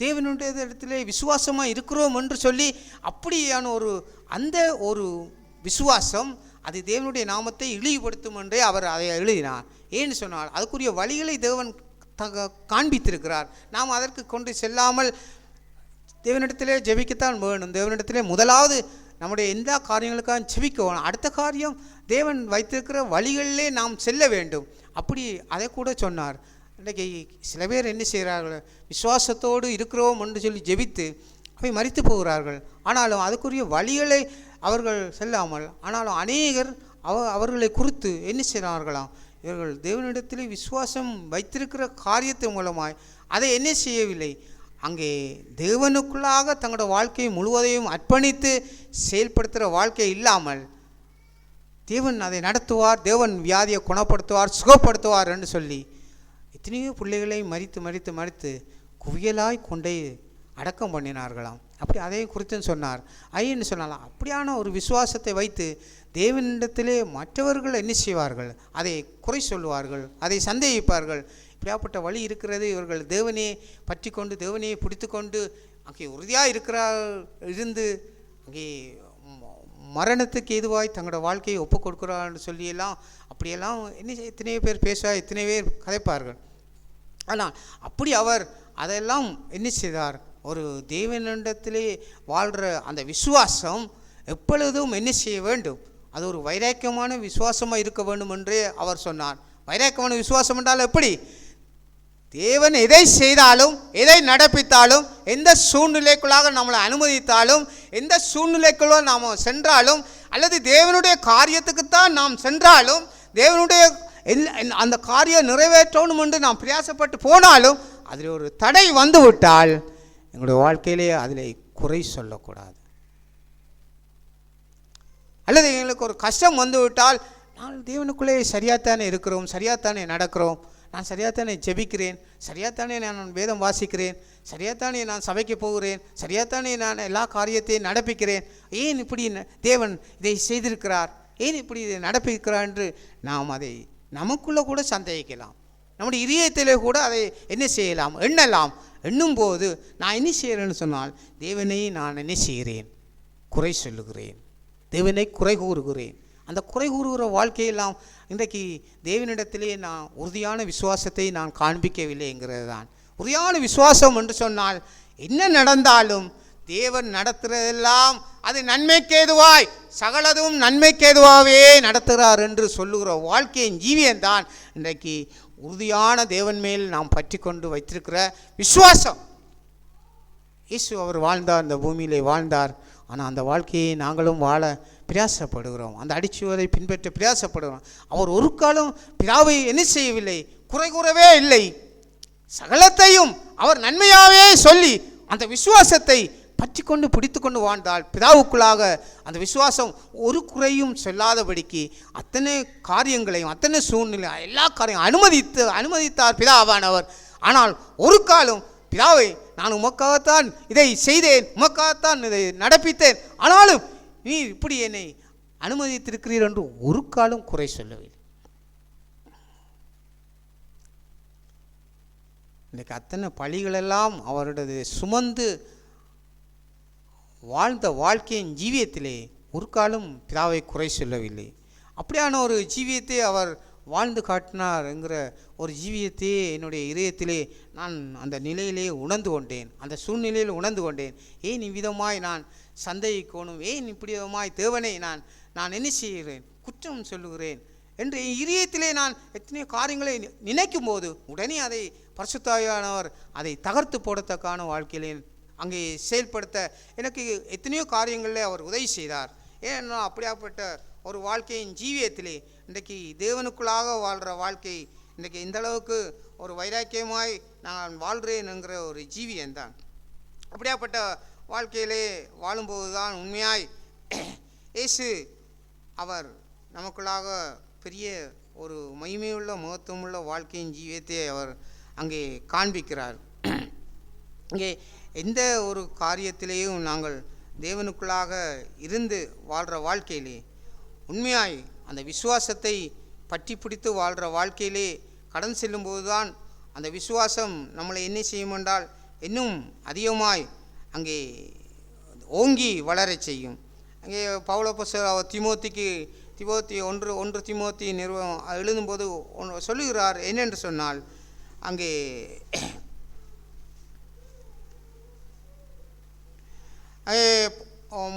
தேவனுடைய இடத்துல விசுவாசமாக இருக்கிறோம் என்று சொல்லி அப்படியான அந்த ஒரு விசுவாசம் அது தேவனுடைய நாமத்தை இழிவுபடுத்தும் என்றே அவர் அதை எழுதினார். ஏன்னு சொன்னால் அதுக்குரிய வழிகளை தேவன் காண்பித்திருக்கிறார். நாம் அதற்கு கொண்டு செல்லாமல் தேவனிடத்திலே ஜெபிக்கத்தான் வேணும். தேவனிடத்திலே முதலாவது நம்முடைய எந்த காரியங்களுக்காக ஜெபிக்க வேணும். அடுத்த காரியம் தேவன் வைத்திருக்கிற வழிகளிலே நாம் செல்ல வேண்டும். அப்படி அதை கூட சொன்னார். இன்றைக்கு சில பேர் என்ன செய்கிறார்கள், விசுவாசத்தோடு இருக்கிறோம் என்று சொல்லி ஜெபித்து அவை மரித்து போகிறார்கள். ஆனாலும் அதுக்குரிய வழிகளை அவர்கள் செல்லாமல், ஆனாலும் அநேகர் அவர்களை குறித்து என்ன செய்கிறார்களாம், இவர்கள் தேவனிடத்திலே விசுவாசம் வைத்திருக்கிற காரியத்தின் மூலமாய் அதை என்ன செய்யவில்லை, அங்கே தேவனுக்குள்ளாக தங்களோட வாழ்க்கையை முழுவதையும் அர்ப்பணித்து செயல்படுத்துகிற வாழ்க்கை இல்லாமல் தேவன் அதை நடத்துவார், தேவன் வியாதியை குணப்படுத்துவார், சுகப்படுத்துவார் என்று சொல்லி எத்தனையோ பிள்ளைகளை மறித்து குவியலாய் கொண்டே அடக்கம் பண்ணினார்களாம். அப்படி அதை குறித்து சொன்னார். ஐயன்னு சொன்னாலாம், அப்படியான ஒரு விசுவாசத்தை வைத்து தேவனிடத்திலே மற்றவர்கள் என்ன செய்வார்கள், அதை குறை சொல்லுவார்கள், அதை சந்தேகிப்பார்கள். இப்படியாப்பட்ட வழி இருக்கிறது. இவர்கள் தேவனே பற்றி கொண்டு தேவனையை பிடித்து கொண்டு அங்கே உறுதியாக இருந்து அங்கே மரணத்துக்கு எதுவாய் தங்களோட வாழ்க்கையை ஒப்பு கொடுக்குறான்னு சொல்லியெல்லாம் அப்படியெல்லாம் எத்தனையோ பேர் பேசுவார், எத்தனை பேர் கதைப்பார்கள். ஆனால் அப்படி அவர் அதெல்லாம் என்ன செய்தார், ஒரு தேவனிடத்திலே வாழ்கிற அந்த விசுவாசம் எப்பொழுதும் என்ன செய்ய வேண்டும், அது ஒரு வைராக்கியமான விசுவாசமாக இருக்க வேண்டும் என்றே அவர் சொன்னார். வைராக்கியமான விசுவாசம் என்றால் எப்படி, தேவன் எதை செய்தாலும் எதை நடப்பித்தாலும் எந்த சூழ்நிலைக்குள்ளாக நம்மளை அனுமதித்தாலும் எந்த சூழ்நிலைக்குள்ளே நாம் சென்றாலும் அல்லது தேவனுடைய காரியத்துக்குத்தான் நாம் சென்றாலும் தேவனுடைய அந்த காரியம் நிறைவேற்றணும் என்று நாம் பிரயாசப்பட்டு போனாலும் அதில் ஒரு தடை வந்து விட்டால் எங்களுடைய வாழ்க்கையிலே அதில் குறை சொல்லக்கூடாது. அல்லது எங்களுக்கு ஒரு கஷ்டம் வந்து விட்டால் நான் தேவனுக்குள்ளே சரியாகத்தானே இருக்கிறோம், சரியாகத்தானே நடக்கிறோம், நான் சரியாகத்தானே ஜெபிக்கிறேன், சரியாகத்தானே நான் வேதம் வாசிக்கிறேன், சரியாகத்தானே நான் சபைக்கு போகிறேன், சரியாகத்தானே நான் எல்லா காரியத்தையும் நடப்பிக்கிறேன், ஏன் இப்படி தேவன் இதை செய்திருக்கிறார், ஏன் இப்படி இதை நடப்பிக்கிறார் என்று நாம் அதை நமக்குள்ளே கூட சந்தேகிக்கலாம். நம்முடைய இதயத்திலே கூட அதை என்ன செய்யலாம், எண்ணலாம். எண்ணும்போது நான் என்ன செய்கிறேன்னு சொன்னால் தேவனை நான் என்ன செய்கிறேன், குறை சொல்லுகிறேன், தேவனை குறை கூறுகிறேன். அந்த குறை கூறுகிற வாழ்க்கையெல்லாம் இன்றைக்கு தேவனிடத்திலே நான் உறுதியான விசுவாசத்தை நான் காண்பிக்கவில்லைங்கிறது தான். உறுதியான விசுவாசம் என்று சொன்னால் என்ன நடந்தாலும் தேவன் நடத்துகிறதெல்லாம் அது நன்மைக்கேதுவாய் சகலதும் நன்மைக்கேதுவாகவே நடத்துகிறார் என்று சொல்லுகிற வாழ்க்கையின் ஜீவியம்தான் இன்றைக்கு உறுதியான தேவன் மேல் நாம் பற்றி கொண்டு வைத்திருக்கிற விசுவாசம். இயேசு அவர் வாழ்ந்தார், இந்த பூமியிலே வாழ்ந்தார். ஆனால் அந்த வாழ்க்கையை நாங்களும் வாழ பிரயாசப்படுகிறோம், அந்த அடிச்சுவதை பின்பற்ற பிரயாசப்படுகிறோம். அவர் ஒரு காலம் பிதாவை என்ன செய்யவில்லை, குறை கூறவே இல்லை. சகலத்தையும் அவர் நன்மையாகவே சொல்லி அந்த விசுவாசத்தை பற்றி கொண்டு பிடித்து கொண்டு வாழ்ந்தால் பிதாவுக்குள்ளாக அந்த விசுவாசம் ஒரு குறையும் சொல்லாதபடிக்கு அத்தனை காரியங்களையும் அத்தனை சூழ்நிலை எல்லா காரியம் அனுமதித்தார் பிதாவானவர். ஆனால் ஒரு காலம் பிதாவை, நான் உமக்காகத்தான் இதை செய்தேன், உமக்காகத்தான் இதை நடப்பித்தேன், ஆனாலும் நீ இப்படி என்னை அனுமதித்திருக்கிறீர் என்று ஒரு காலம் குறை சொல்லவில்லை. இன்றைக்கு அத்தனை பழிகளெல்லாம் அவருடைய சுமந்து வாழ்ந்த வாழ்க்கையின் ஜீவியத்திலே ஒரு காலம் பிதாவை குறை சொல்லவில்லை. அப்படியான ஒரு ஜீவியத்தை அவர் வாழ்ந்து காட்டினார் என்கிற ஒரு ஜீவியத்தையே என்னுடைய இதயத்திலே நான் அந்த நிலையிலே உணர்ந்து கொண்டேன், அந்த சூழ்நிலையில் உணர்ந்து கொண்டேன். ஏன் இவ்விதமாய் நான் சந்தேகிக்கணும், ஏன் இப்படி விதமாய் தேவனை நான் என்ன செய்கிறேன், குற்றம் சொல்லுகிறேன் என்று இதயத்திலே நான் எத்தனையோ காரியங்களை நினைக்கும் போது உடனே அதை பரிசுத்தாவியானவர் அதை தகர்த்து போடத்தக்கான வாழ்க்கையிலே அங்கே செயல்படுத்த எனக்கு எத்தனையோ காரியங்களில் அவர் உதவி செய்தார். ஏன்னா அப்படியாப்பட்ட ஒரு வாழ்க்கையின் ஜீவியத்திலே இன்றைக்கு தேவனுக்குள்ளாக வாழ்கிற வாழ்க்கை இன்றைக்கி இந்த அளவுக்கு ஒரு வைராக்கியமாய் நான் வாழ்கிறேன் என்கிற ஒரு ஜீவியம்தான். அப்படியாப்பட்ட வாழ்க்கையிலே வாழும்போது தான் உண்மையாய் இயேசு அவர் நமக்குள்ளாக பெரிய ஒரு மகிமையுள்ள மகத்துவமுள்ள வாழ்க்கையின் ஜீவியத்தை அவர் அங்கே காண்பிக்கிறார். இங்கே எந்த ஒரு காரியத்திலேயும் நாங்கள் தேவனுக்குள்ளாக இருந்து வாழ்கிற வாழ்க்கையிலே உண்மையாய் அந்த விசுவாசத்தை பற்றி பிடித்து வாழ்கிற வாழ்க்கையிலே கடந்து செல்லும்போது தான் அந்த விசுவாசம் நம்மளை என்ன செய்யும் என்றால் இன்னும் அதிகமாய் அங்கே ஓங்கி வளரச் செய்யும். அங்கே பவுலப்போஸ்தலர் திமோத்தி 1 தீமோத்தி நிறுவனம் எழுதும்போது சொல்லுகிறார் என்னென்று சொன்னால், அங்கே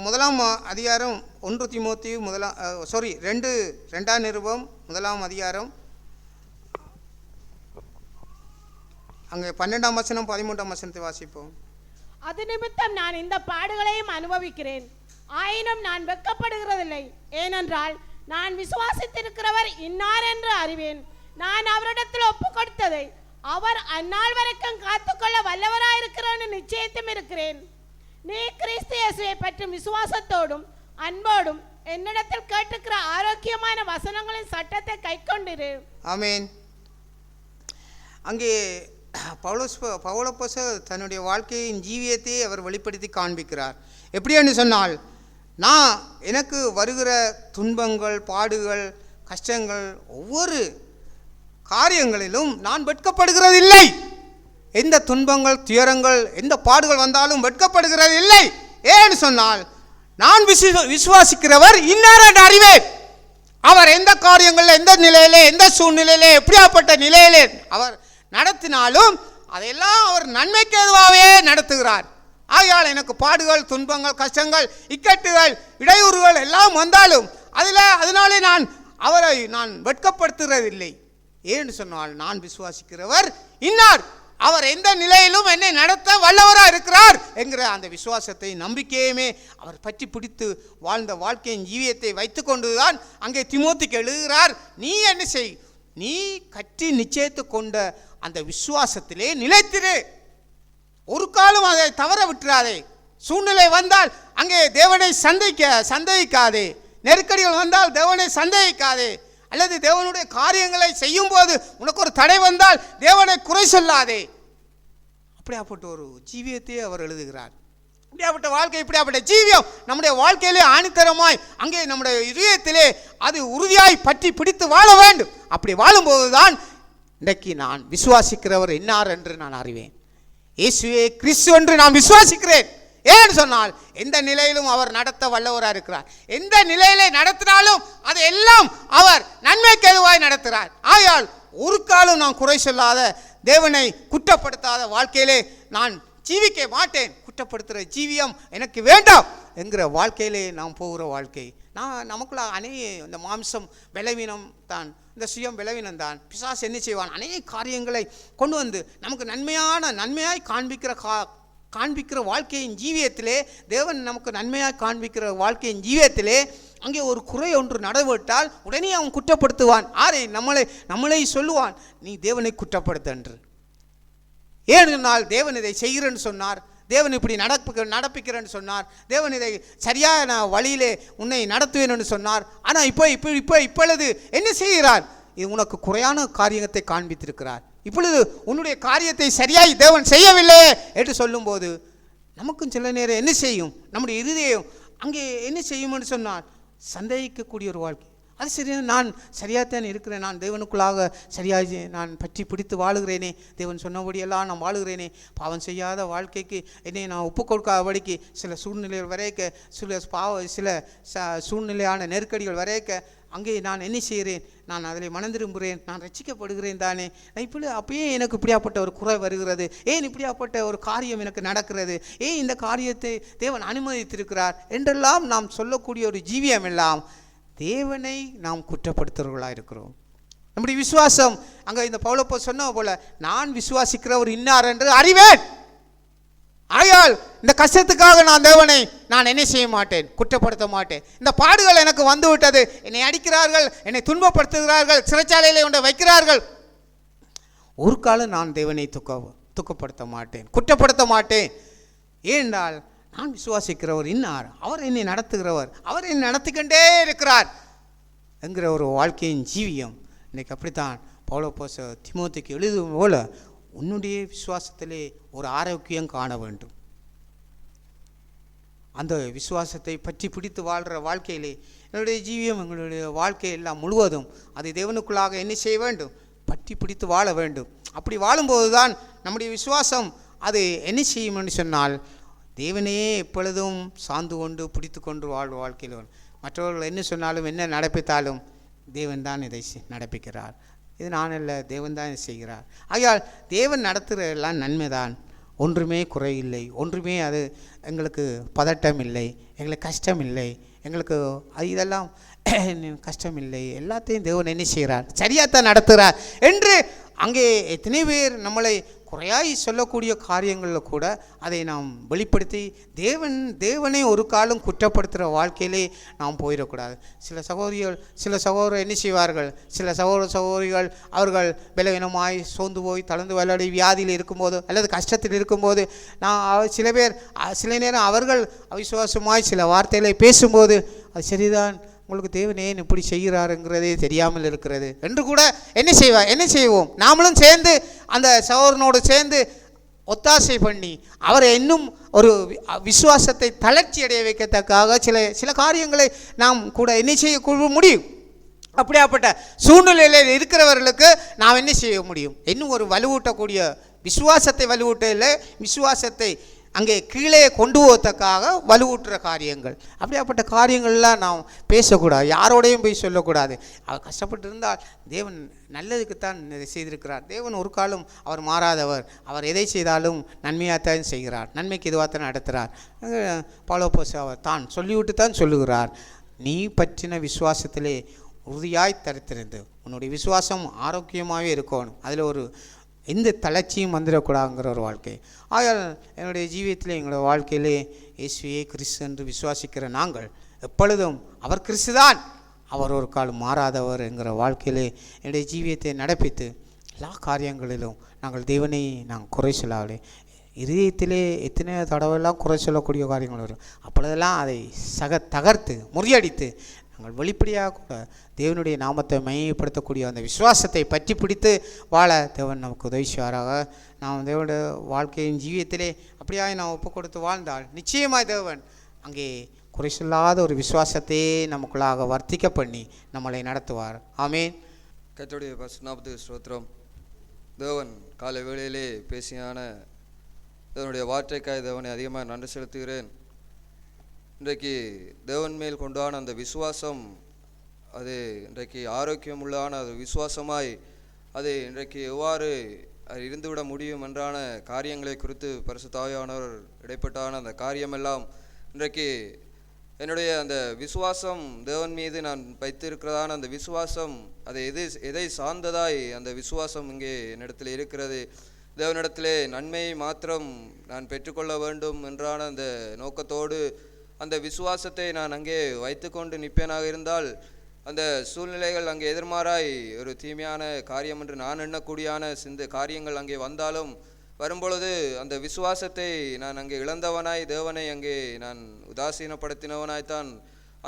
முதலாம் அதிகாரம் 1 தீமோத்தி 2 நிருபம் 1 அதிகாரம் அங்கே 12ஆம் வசனம் 13ஆம் வசனத்தை வாசிப்போம். அது நிமித்தம் நான் இந்த பாடுகளையும் அனுபவிக்கிறேன், ஆயினும் நான் வெட்கப்படுகிறதில்லை. ஏனென்றால் நான் விசுவாசித்திருக்கிறவர் இன்னார் என்று அறிவேன். நான் அவரிடத்தில் ஒப்பு கொடுத்ததை அவர் அந்நாள் வரைக்கும் காத்துக்கொள்ள வல்லவராயிருக்கிறான்னு நிச்சயத்தும் இருக்கிறேன். நீ கிறிஸ்து இயேசுவை பற்றும் விசுவாசத்தோடும் அன்போடும் என்னிடத்தில் கேட்டுக்கிற ஆரோக்கியமான வசனங்களின் சட்டத்தை கைக்கொண்டிரு. ஆமென். அங்கே பவுலப்போஸ்தலர் தன்னுடைய வாழ்க்கையின் ஜீவியத்தை அவர் வெளிப்படுத்தி காண்பிக்கிறார். எப்படி என்று சொன்னால், நான் எனக்கு வருகிற துன்பங்கள், பாடுகள், கஷ்டங்கள், ஒவ்வொரு காரியங்களிலும் நான் வெட்கப்படுகிறதில்லை. எந்த துன்பங்கள், துயரங்கள், எந்த பாடுகள் வந்தாலும் வெட்கப்படுகிறதில்லை. ஏன்னு சொன்னால், நான் விசுவாசிக்கிறவர் இன்னார் என்று அறிவேன். அவர் எந்த காரியங்களில், எந்த நிலையிலே, எந்த சூழ்நிலையிலே, எப்படியாப்பட்ட நிலையிலே அவர் நடத்தினாலும் அதையெல்லாம் அவர் நன்மைக்கு எதுவாகவே நடத்துகிறார். ஆகையால் எனக்கு பாடுகள், துன்பங்கள், கஷ்டங்கள், இக்கட்டுகள், இடையூறுகள் எல்லாம் வந்தாலும் அதனாலே அவரை நான் வெட்கப்படுத்துகிறதில்லை. ஏன்னு சொன்னால், நான் விசுவாசிக்கிறவர் இன்னார், அவர் எந்த நிலையிலும் என்னை நடத்த வல்லவராக இருக்கிறார் என்கிற அந்த விசுவாசத்தை, நம்பிக்கையுமே அவர் பற்றி பிடித்து வாழ்ந்த வாழ்க்கையின் ஜீவியத்தை வைத்து கொண்டுதான் அங்கே தீமோத்திக்கு எழுதுகிறார். நீ என்ன செய், நீ கட்டி நிச்சயித்து கொண்ட அந்த விசுவாசத்திலே நிலைத்திரு, ஒரு காலம் அதை தவற விட்டுறாதே. சூழ்நிலை வந்தால் அங்கே தேவனை சந்தேகிக்காதே, நெருக்கடிகள் வந்தால் தேவனை சந்தேகிக்காதே, அல்லது தேவனுடைய காரியங்களை செய்யும் போது உனக்கு ஒரு தடை வந்தால் தேவனை குறை சொல்லாதே. அப்படியாப்பட்ட ஒரு ஜீவியத்தையே அவர் எழுதுகிறார். இப்படியாப்பட்ட வாழ்க்கை, இப்படியாப்பட்ட ஜீவியம் நம்முடைய வாழ்க்கையிலே ஆணித்தரமாய் அங்கே நம்முடைய இதயத்திலே அது உறுதியாய் பற்றி பிடித்து வாழ வேண்டும். அப்படி வாழும்போது தான் இன்றைக்கு நான் விசுவாசிக்கிறவர் என்னார் என்று நான் அறிவேன். இயேசுவே கிறிஸ்து என்று நான் விசுவாசிக்கிறேன். ஏன்னு சொன்னால், எந்த நிலையிலும் அவர் நடத்த வல்லவராக இருக்கிறார். எந்த நிலையிலே நடத்தினாலும் அதை எல்லாம் அவர் நன்மைக்கு எதுவாய் நடத்துகிறார். ஆகையால் ஒரு காலம் நான் குறை சொல்லாத, தேவனை குற்றப்படுத்தாத வாழ்க்கையிலே நான் ஜீவிக்க மாட்டேன். குற்றப்படுத்துகிற ஜீவியம் எனக்கு வேண்டாம் என்கிற வாழ்க்கையிலே நாம் போகிற வாழ்க்கை. நமக்குள்ள இந்த மாம்சம் பலவீனம் தான், இந்த சுயம் பலவீனம் தான். பிசாசு என்ன செய்வான், அநேக காரியங்களை கொண்டு வந்து நமக்கு நன்மையாய் காண்பிக்கிற வாழ்க்கையின் ஜீவியத்திலே, தேவன் நமக்கு நன்மையாக காண்பிக்கிற வாழ்க்கையின் ஜீவியத்திலே அங்கே ஒரு குறை ஒன்று நடவிட்டால் உடனே அவன் குற்றப்படுத்துவான். ஆரே நம்மளை சொல்லுவான், நீ தேவனை குற்றப்படுத்த என்று. ஏனென்றால் தேவன் இதை செய்கிறேன்னு சொன்னார், தேவன் இப்படி நடப்பிக்கிறேன்னு சொன்னார், தேவன் இதை சரியான வழியிலே உன்னை நடத்துவேன்னு சொன்னார். ஆனால் இப்பொழுது என்ன செய்கிறார்? இது உனக்கு குறையான காரியத்தை காண்பித்திருக்கிறார். இப்பொழுது உன்னுடைய காரியத்தை சரியாய் தேவன் செய்யவில்லையே என்று சொல்லும்போது நமக்கும் சில நேரம் என்ன செய்யும்? நம்முடைய இருதயம் அங்கே என்ன செய்யும்னு சொன்னால் சந்தேகிக்கக்கூடிய ஒரு வாழ்க்கை. அது சரி, நான் சரியாகத்தான் இருக்கிறேன், நான் தேவனுக்குள்ளாக சரியாக நான் பற்றி பிடித்து வாழுகிறேனே, தேவன் சொன்னபடியெல்லாம் நான் வாழுகிறேனே, பாவம் செய்யாத வாழ்க்கைக்கு என்னை நான் ஒப்பு கொடுக்காதபடிக்கு சில சூழ்நிலைகள் வரைக்க, சில சூழ்நிலையான நெருக்கடிகள் வரைக்க அங்கே நான் என்ன செய்கிறேன்? நான் அதில் மனம் திரும்புகிறேன், நான் ரட்சிக்கப்படுகிறேன் தானே. இப்படி அப்பயே எனக்கு இப்படியாப்பட்ட ஒரு குறை வருகிறது, ஏன் இப்படியாப்பட்ட ஒரு காரியம் எனக்கு நடக்கிறது, ஏன் இந்த காரியத்தை தேவன் அனுமதித்திருக்கிறார் என்றெல்லாம் நாம் சொல்லக்கூடிய ஒரு ஜீவியம் எல்லாம் தேவனை நாம் குற்றப்படுத்துகிறவர்களாக இருக்கிறோம். நம்முடைய விசுவாசம் அங்கே இந்த பவுலப்போ சொன்ன போல, நான் விசுவாசிக்கிறவர் இன்னார் என்று அறிவேன், ஆயால் இந்த கஷ்டத்துக்காக நான் என்ன செய்ய மாட்டேன்? குற்றப்படுத்த மாட்டேன். இந்த பாடுகள் எனக்கு வந்து விட்டது, என்னை அடிக்கிறார்கள், என்னை துன்பப்படுத்துகிறார்கள், சிறைச்சாலையில் கொண்டு வைக்கிறார்கள், ஒரு காலம் நான் தேவனை துக்கப்படுத்த மாட்டேன், குற்றப்படுத்த மாட்டேன். ஏனென்றால் நான் விசுவாசிக்கிறவர் இன்னார், அவர் என்னை நடத்துகிறவர், அவர் என்னை நடத்திக்கொண்டே இருக்கிறார் என்கிற ஒரு வாழ்க்கையின் ஜீவியம் இன்றைக்கு அப்படித்தான் பவுலப்போஸ்தலன் தீமோத்தேயுக்கு எழுதும் போல உன்னுடைய விசுவாசத்திலே ஒரு ஆரோக்கியம் காண வேண்டும். அந்த விசுவாசத்தை பற்றி பிடித்து வாழ்கிற வாழ்க்கையிலே என்னுடைய ஜீவியம், எங்களுடைய வாழ்க்கை எல்லாம் முழுவதும் அதை தேவனுக்குள்ளாக என்ன செய்ய வேண்டும்? பற்றி பிடித்து வாழ வேண்டும். அப்படி வாழும்போது தான் நம்முடைய விசுவாசம் அது என்ன செய்யும்னு சொன்னால் தேவனையே எப்பொழுதும் சார்ந்து கொண்டு பிடித்து கொண்டு வாழ்வு வாழ்க்கையில் மற்றவர்கள் என்ன சொன்னாலும் என்ன நடப்பித்தாலும் தேவன் தான் இதை நடப்பிக்கிறார். இது நான் அல்ல, தேவன் தான் செய்கிறார். ஆகையால் தேவன் நடத்துகிறதெல்லாம் நன்மைதான், ஒன்றுமே குறையில்லை, ஒன்றுமே அது எங்களுக்கு பதட்டம் இல்லை, எங்களுக்கு கஷ்டம் இல்லை, எங்களுக்கு இதெல்லாம் கஷ்டம் இல்லை, எல்லாத்தையும் தேவன் என்ன செய்கிறார்? சரியாகத்தான் நடத்துகிறார் என்று அங்கே எத்தனை பேர் நம்மளை குறையாய் சொல்லக்கூடிய காரியங்களில் கூட அதை நாம் வெளிப்படுத்தி தேவனை ஒரு காலம் குற்றப்படுத்துகிற வாழ்க்கையிலே நாம் போயிடக்கூடாது. சில சகோதரர் என்ன செய்வார்கள்? சில சகோதரிகள் அவர்கள் பலவீனமாய் சோர்ந்து போய் தளர்ந்து விளையாடி வியாதியில் இருக்கும்போது அல்லது கஷ்டத்தில் இருக்கும்போது சில பேர் சில நேரம் அவர்கள் அவிசுவாசமாய் சில வார்த்தைகளை பேசும்போது அது சரிதான், உங்களுக்கு தேவனே இப்படி செய்கிறாருங்கிறதே தெரியாமல் இருக்கிறது என்று கூட என்ன செய்வோம்? நாமளும் சேர்ந்து அந்த சகோதரனோடு சேர்ந்து ஒத்தாசை பண்ணி அவரை இன்னும் ஒரு விசுவாசத்தை தளர்ச்சி அடைய வைக்கத்தக்காக சில காரியங்களை நாம் கூட என்ன செய்ய முடியும். அப்படியாப்பட்ட சூழ்நிலையில் இருக்கிறவர்களுக்கு நாம் என்ன செய்ய முடியும்? இன்னும் ஒரு வலுவூட்டக்கூடிய விசுவாசத்தை விசுவாசத்தை அங்கே கீழே கொண்டு போவதற்காக வலுவூட்டுற காரியங்கள், அப்படியாப்பட்ட காரியங்கள்லாம் நாம் பேசக்கூடாது, யாரோடையும் போய் சொல்லக்கூடாது. அவர் கஷ்டப்பட்டு இருந்தால் தேவன் நல்லதுக்குத்தான் இதை செய்திருக்கிறார். தேவன் ஒரு காலம் அவர் மாறாதவர், அவர் எதை செய்தாலும் நன்மையாகத்தான் செய்கிறார், நன்மைக்கு இதுவாகத்தான் நடத்துகிறார். பவுலப்போஸ்தலன் அவர் தான் சொல்லிவிட்டு தான் சொல்லுகிறார், நீ பற்றின விசுவாசத்திலே உறுதியாய் தரித்திருந்து உன்னுடைய விசுவாசம் ஆரோக்கியமாகவே இருக்கணும், அதில் ஒரு எந்த தளர்ச்சியும் வந்துடக்கூடாதுங்கிற ஒரு வாழ்க்கை. ஆகையால் என்னுடைய ஜீவியத்தில் எங்களுடைய வாழ்க்கையிலே இயேசுவே கிறிஸ்து என்று விசுவாசிக்கிற நாங்கள் எப்பொழுதும் அவர் கிறிஸ்து தான், அவர் ஒரு காலம் மாறாதவர் என்கிற வாழ்க்கையிலே என்னுடைய ஜீவியத்தை நடப்பித்து எல்லா காரியங்களிலும் நாங்கள் தேவனை நாங்கள் குறை சொல்லாது. இதயத்திலே எத்தனை தடவையெல்லாம் குறை சொல்லக்கூடிய காரியங்கள் வரும், அப்பொழுதெல்லாம் அதை தகர்த்து முறியடித்து நாங்கள் வெளிப்படையாக கூட தேவனுடைய நாமத்தை மையப்படுத்தக்கூடிய அந்த விசுவாசத்தை பற்றி பிடித்து வாழ தேவன் நமக்கு உதவி செய்வாராக. நாம் தேவனுடைய வாழ்க்கையின் ஜீவியத்திலே அப்படியாக நாம் ஒப்பு கொடுத்து வாழ்ந்தால் நிச்சயமாய் தேவன் அங்கே குறை சொல்லாத ஒரு விசுவாசத்தையே நமக்குள்ளாக வர்த்திக்க பண்ணி நம்மளை நடத்துவார். ஆமேன். கர்த்தருடைய பரிசுத்த ஸ்தோத்திரம். தேவன் காலை வேளையிலே பேசியான தேவனுடைய வார்த்தைக்காய் தேவனை அதிகமாக நன்றி செலுத்துகிறேன். இன்றைக்கு தேவன் மேல் கொண்டான அந்த விசுவாசம் அது இன்றைக்கு ஆரோக்கியம் உள்ளான அது விசுவாசமாய் அது இன்றைக்கு எவ்வாறு இருந்துவிட முடியும் என்றான காரியங்களை குறித்து பரிசுத்த ஆவியானவர் இடைப்பட்டான அந்த காரியமெல்லாம் இன்றைக்கு என்னுடைய அந்த விசுவாசம் தேவன் மீது நான் வைத்திருக்கிறதான அந்த விசுவாசம் அது எதை சார்ந்ததாய் அந்த விசுவாசம் இங்கே என்னிடத்தில் இருக்கிறது. தேவனிடத்திலே நன்மையை மாத்திரம் நான் பெற்றுக்கொள்ள வேண்டும் என்றான அந்த நோக்கத்தோடு அந்த விசுவாசத்தை நான் அங்கே வைத்துக்கொண்டு நிற்பேனாக இருந்தால் அந்த சூழ்நிலைகள் அங்கே எதிர்மாறாய் ஒரு தீமையான காரியம் என்று நான் எண்ணக்கூடியான காரியங்கள் அங்கே வந்தாலும் வரும்பொழுது அந்த விசுவாசத்தை நான் அங்கே இழந்தவனாய் தேவனை அங்கே நான் உதாசீனப்படுத்தினவனாய்த்தான்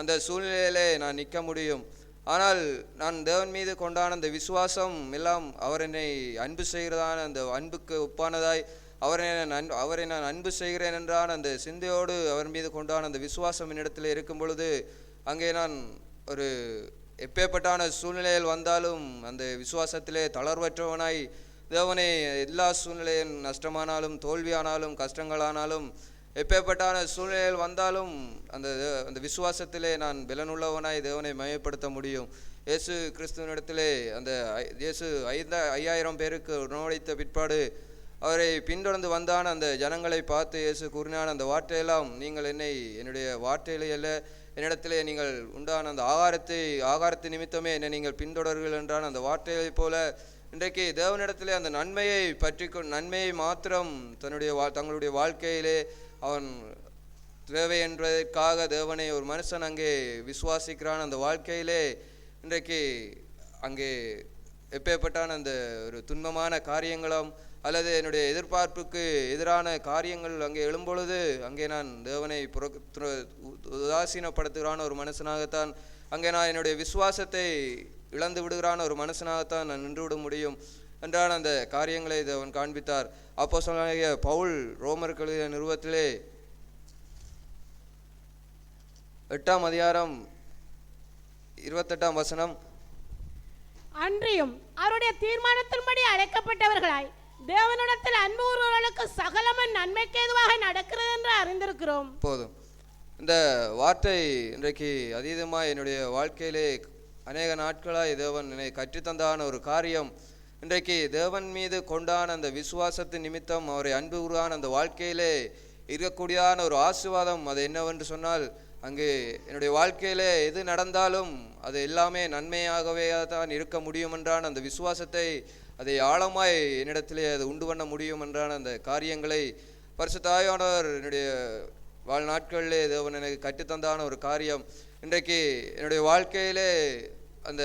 அந்த சூழ்நிலையிலே நான் நிற்க முடியும். ஆனால் நான் தேவன் மீது கொண்டான அந்த விசுவாசம் எல்லாம் அவர் என்னை அன்பு செய்கிறதான அந்த அன்புக்கு ஒப்பானதாய் அவரை நான் அன்பு செய்கிறேன் என்றான் அந்த சிந்தையோடு அவர் மீது கொண்டான அந்த விசுவாசம் என்னிடத்தில் இருக்கும் பொழுது அங்கே நான் ஒரு எப்பேற்பட்டான சூழ்நிலையில் வந்தாலும் அந்த விசுவாசத்திலே தளர்வற்றவனாய் தேவனை எல்லா சூழ்நிலையும் நஷ்டமானாலும் தோல்வியானாலும் கஷ்டங்களானாலும் எப்பேற்பட்டான சூழ்நிலையில் வந்தாலும் அந்த விசுவாசத்திலே நான் பலனுள்ளவனாய் தேவனை மயப்படுத்த முடியும். இயேசு கிறிஸ்துவனிடத்திலே அந்த இயேசு 5000 பேருக்கு உணவளித்த பிற்பாடு அவரை பின்தொடர்ந்து வந்தான அந்த ஜனங்களை பார்த்து இயேசு கூறினான் அந்த வார்த்தையெல்லாம், நீங்கள் என்னுடைய வார்த்தையிலே அல்ல என்னிடத்திலே நீங்கள் உண்டான அந்த ஆகாரத்தை நிமித்தமே என்னை நீங்கள் பின்தொடர்கள் என்றான். அந்த வார்த்தைகளைப் போல இன்றைக்கு தேவனிடத்திலே அந்த நன்மையை மாத்திரம் தங்களுடைய வாழ்க்கையிலே அவன் தேவை என்பதற்காக தேவனை ஒரு மனுஷன் அங்கே விசுவாசிக்கிறான். அந்த வாழ்க்கையிலே இன்றைக்கு அங்கே எப்பேற்பட்டான அந்த ஒரு துன்பமான காரியங்களும் அல்லது என்னுடைய எதிர்பார்ப்புக்கு எதிரான காரியங்கள் அங்கே எழும்பொழுது அங்கே நான் தேவனை உதாசீனப்படுத்துகிறான ஒரு மனுஷனாகத்தான் அங்கே நான் என்னுடைய விசுவாசத்தை இழந்து விடுகிறான ஒரு மனுஷனாகத்தான் நான் நின்றுவிட முடியும் என்றான அந்த காரியங்களை தேவன் காண்பித்தார். அப்போஸ்தலனாகிய பவுல் ரோமர்கள் நிறுவத்திலே 8ஆம் அதிகாரம் 28ஆம் வசனம், அன்றியும் அவருடைய தீர்மானத்தின்படி அழைக்கப்பட்டவர்களாய் தேவனிடத்தில் அன்பு கூறுவர்களுக்கு சகலமும் நன்மைக்கு ஏதுவாக நடக்கிறது என்று அறிந்திருக்கிறோம். போதும். இந்த வார்த்தை இன்றைக்கு அதீதமாக என்னுடைய வாழ்க்கையிலே அநேக நாட்களாய் தேவன் என்னை கற்றுத்தந்தான ஒரு காரியம். இன்றைக்கு தேவன் மீது கொண்டான அந்த விசுவாசத்தின் நிமித்தம் அவரை அன்பு கூறுவான அந்த வாழ்க்கையிலே இருக்கக்கூடியான ஒரு ஆசீர்வாதம் அது என்னவென்று சொன்னால், அங்கு என்னுடைய வாழ்க்கையிலே எது நடந்தாலும் அது எல்லாமே நன்மையாகவே தான் இருக்க முடியும் என்றான் அந்த விசுவாசத்தை அதை ஆழமாய் என்னிடத்திலே அது உண்டு பண்ண முடியும் என்றான அந்த காரியங்களை பரிசுத்த ஆவியானவர் என்னுடைய வாழ்நாட்களிலே தேவன் எனக்கு கற்றுத்தந்தான ஒரு காரியம். இன்றைக்கு என்னுடைய வாழ்க்கையிலே அந்த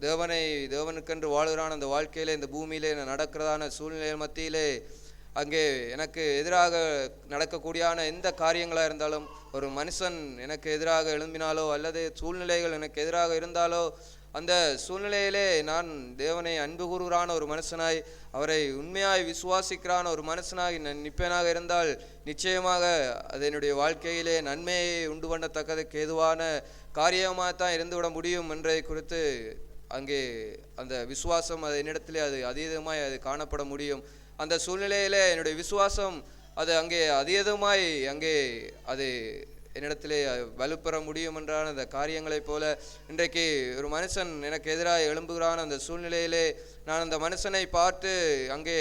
தேவனுக்கென்று வாழ்கிறான அந்த வாழ்க்கையிலே இந்த பூமியிலே நடக்கிறதான சூழ்நிலை மத்தியிலே அங்கே எனக்கு எதிராக நடக்கக்கூடியான எந்த காரியங்களாக இருந்தாலும், ஒரு மனுஷன் எனக்கு எதிராக எழும்பினாலோ அல்லது சூழ்நிலைகள் எனக்கு எதிராக இருந்தாலோ அந்த சூழ்நிலையிலே நான் தேவனை அன்பு கூறுகிறான ஒரு மனுஷனாய் அவரை உண்மையாய் விசுவாசிக்கிறான ஒரு மனுஷனாய் நான் நிற்பேனாக இருந்தால் நிச்சயமாக அது என்னுடைய வாழ்க்கையிலே நன்மையை உண்டு பண்ணத்தக்கதுக்கு ஏதுவான காரியமாகத்தான் இருந்துவிட முடியும் என்பதை குறித்து அங்கே அந்த விசுவாசம் அது என்னிடத்திலே அது அதீதமாய் அது காணப்பட முடியும். அந்த சூழ்நிலையிலே என்னுடைய விசுவாசம் அது அங்கே அதீதமாய் அங்கே அது என்னிடத்திலே வலுப்பெற முடியும் என்றான அந்த காரியங்களைப் போல இன்றைக்கு ஒரு மனுஷன் எனக்கு எதிராக எழும்புகிறான் அந்த சூழ்நிலையிலே நான் அந்த மனுஷனை பார்த்து அங்கே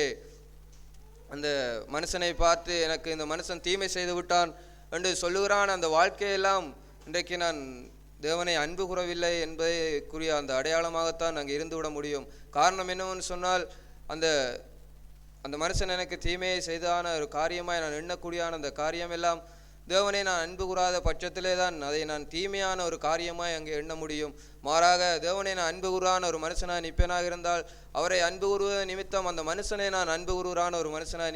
அந்த மனுஷனை பார்த்து எனக்கு இந்த மனுஷன் தீமை செய்து விட்டான் என்று சொல்லுகிறான் அந்த வாழ்க்கையெல்லாம் இன்றைக்கு நான் தேவனை அன்பு கூறவில்லை என்பதற்குரிய அந்த அடையாளமாகத்தான் அங்கே இருந்துவிட முடியும். காரணம் என்னவென்று சொன்னால் அந்த மனுஷன் எனக்கு தீமையை செய்தான ஒரு காரியமாய் நான் எண்ணக்கூடியான அந்த காரியமெல்லாம் தேவனை நான் அன்பு கூறாத பட்சத்திலே தான் அதை நான் தீமையான ஒரு காரியமாய் அங்கே எண்ண முடியும். மாறாக தேவனை நான் அன்பு கூறான ஒரு மனுஷனாய் நிற்பேனாக இருந்தால் அவரை அன்பு கூறுவத நிமித்தம் அந்த மனுஷனை நான் அன்பு கூறுகிறான ஒரு மனுஷனாய்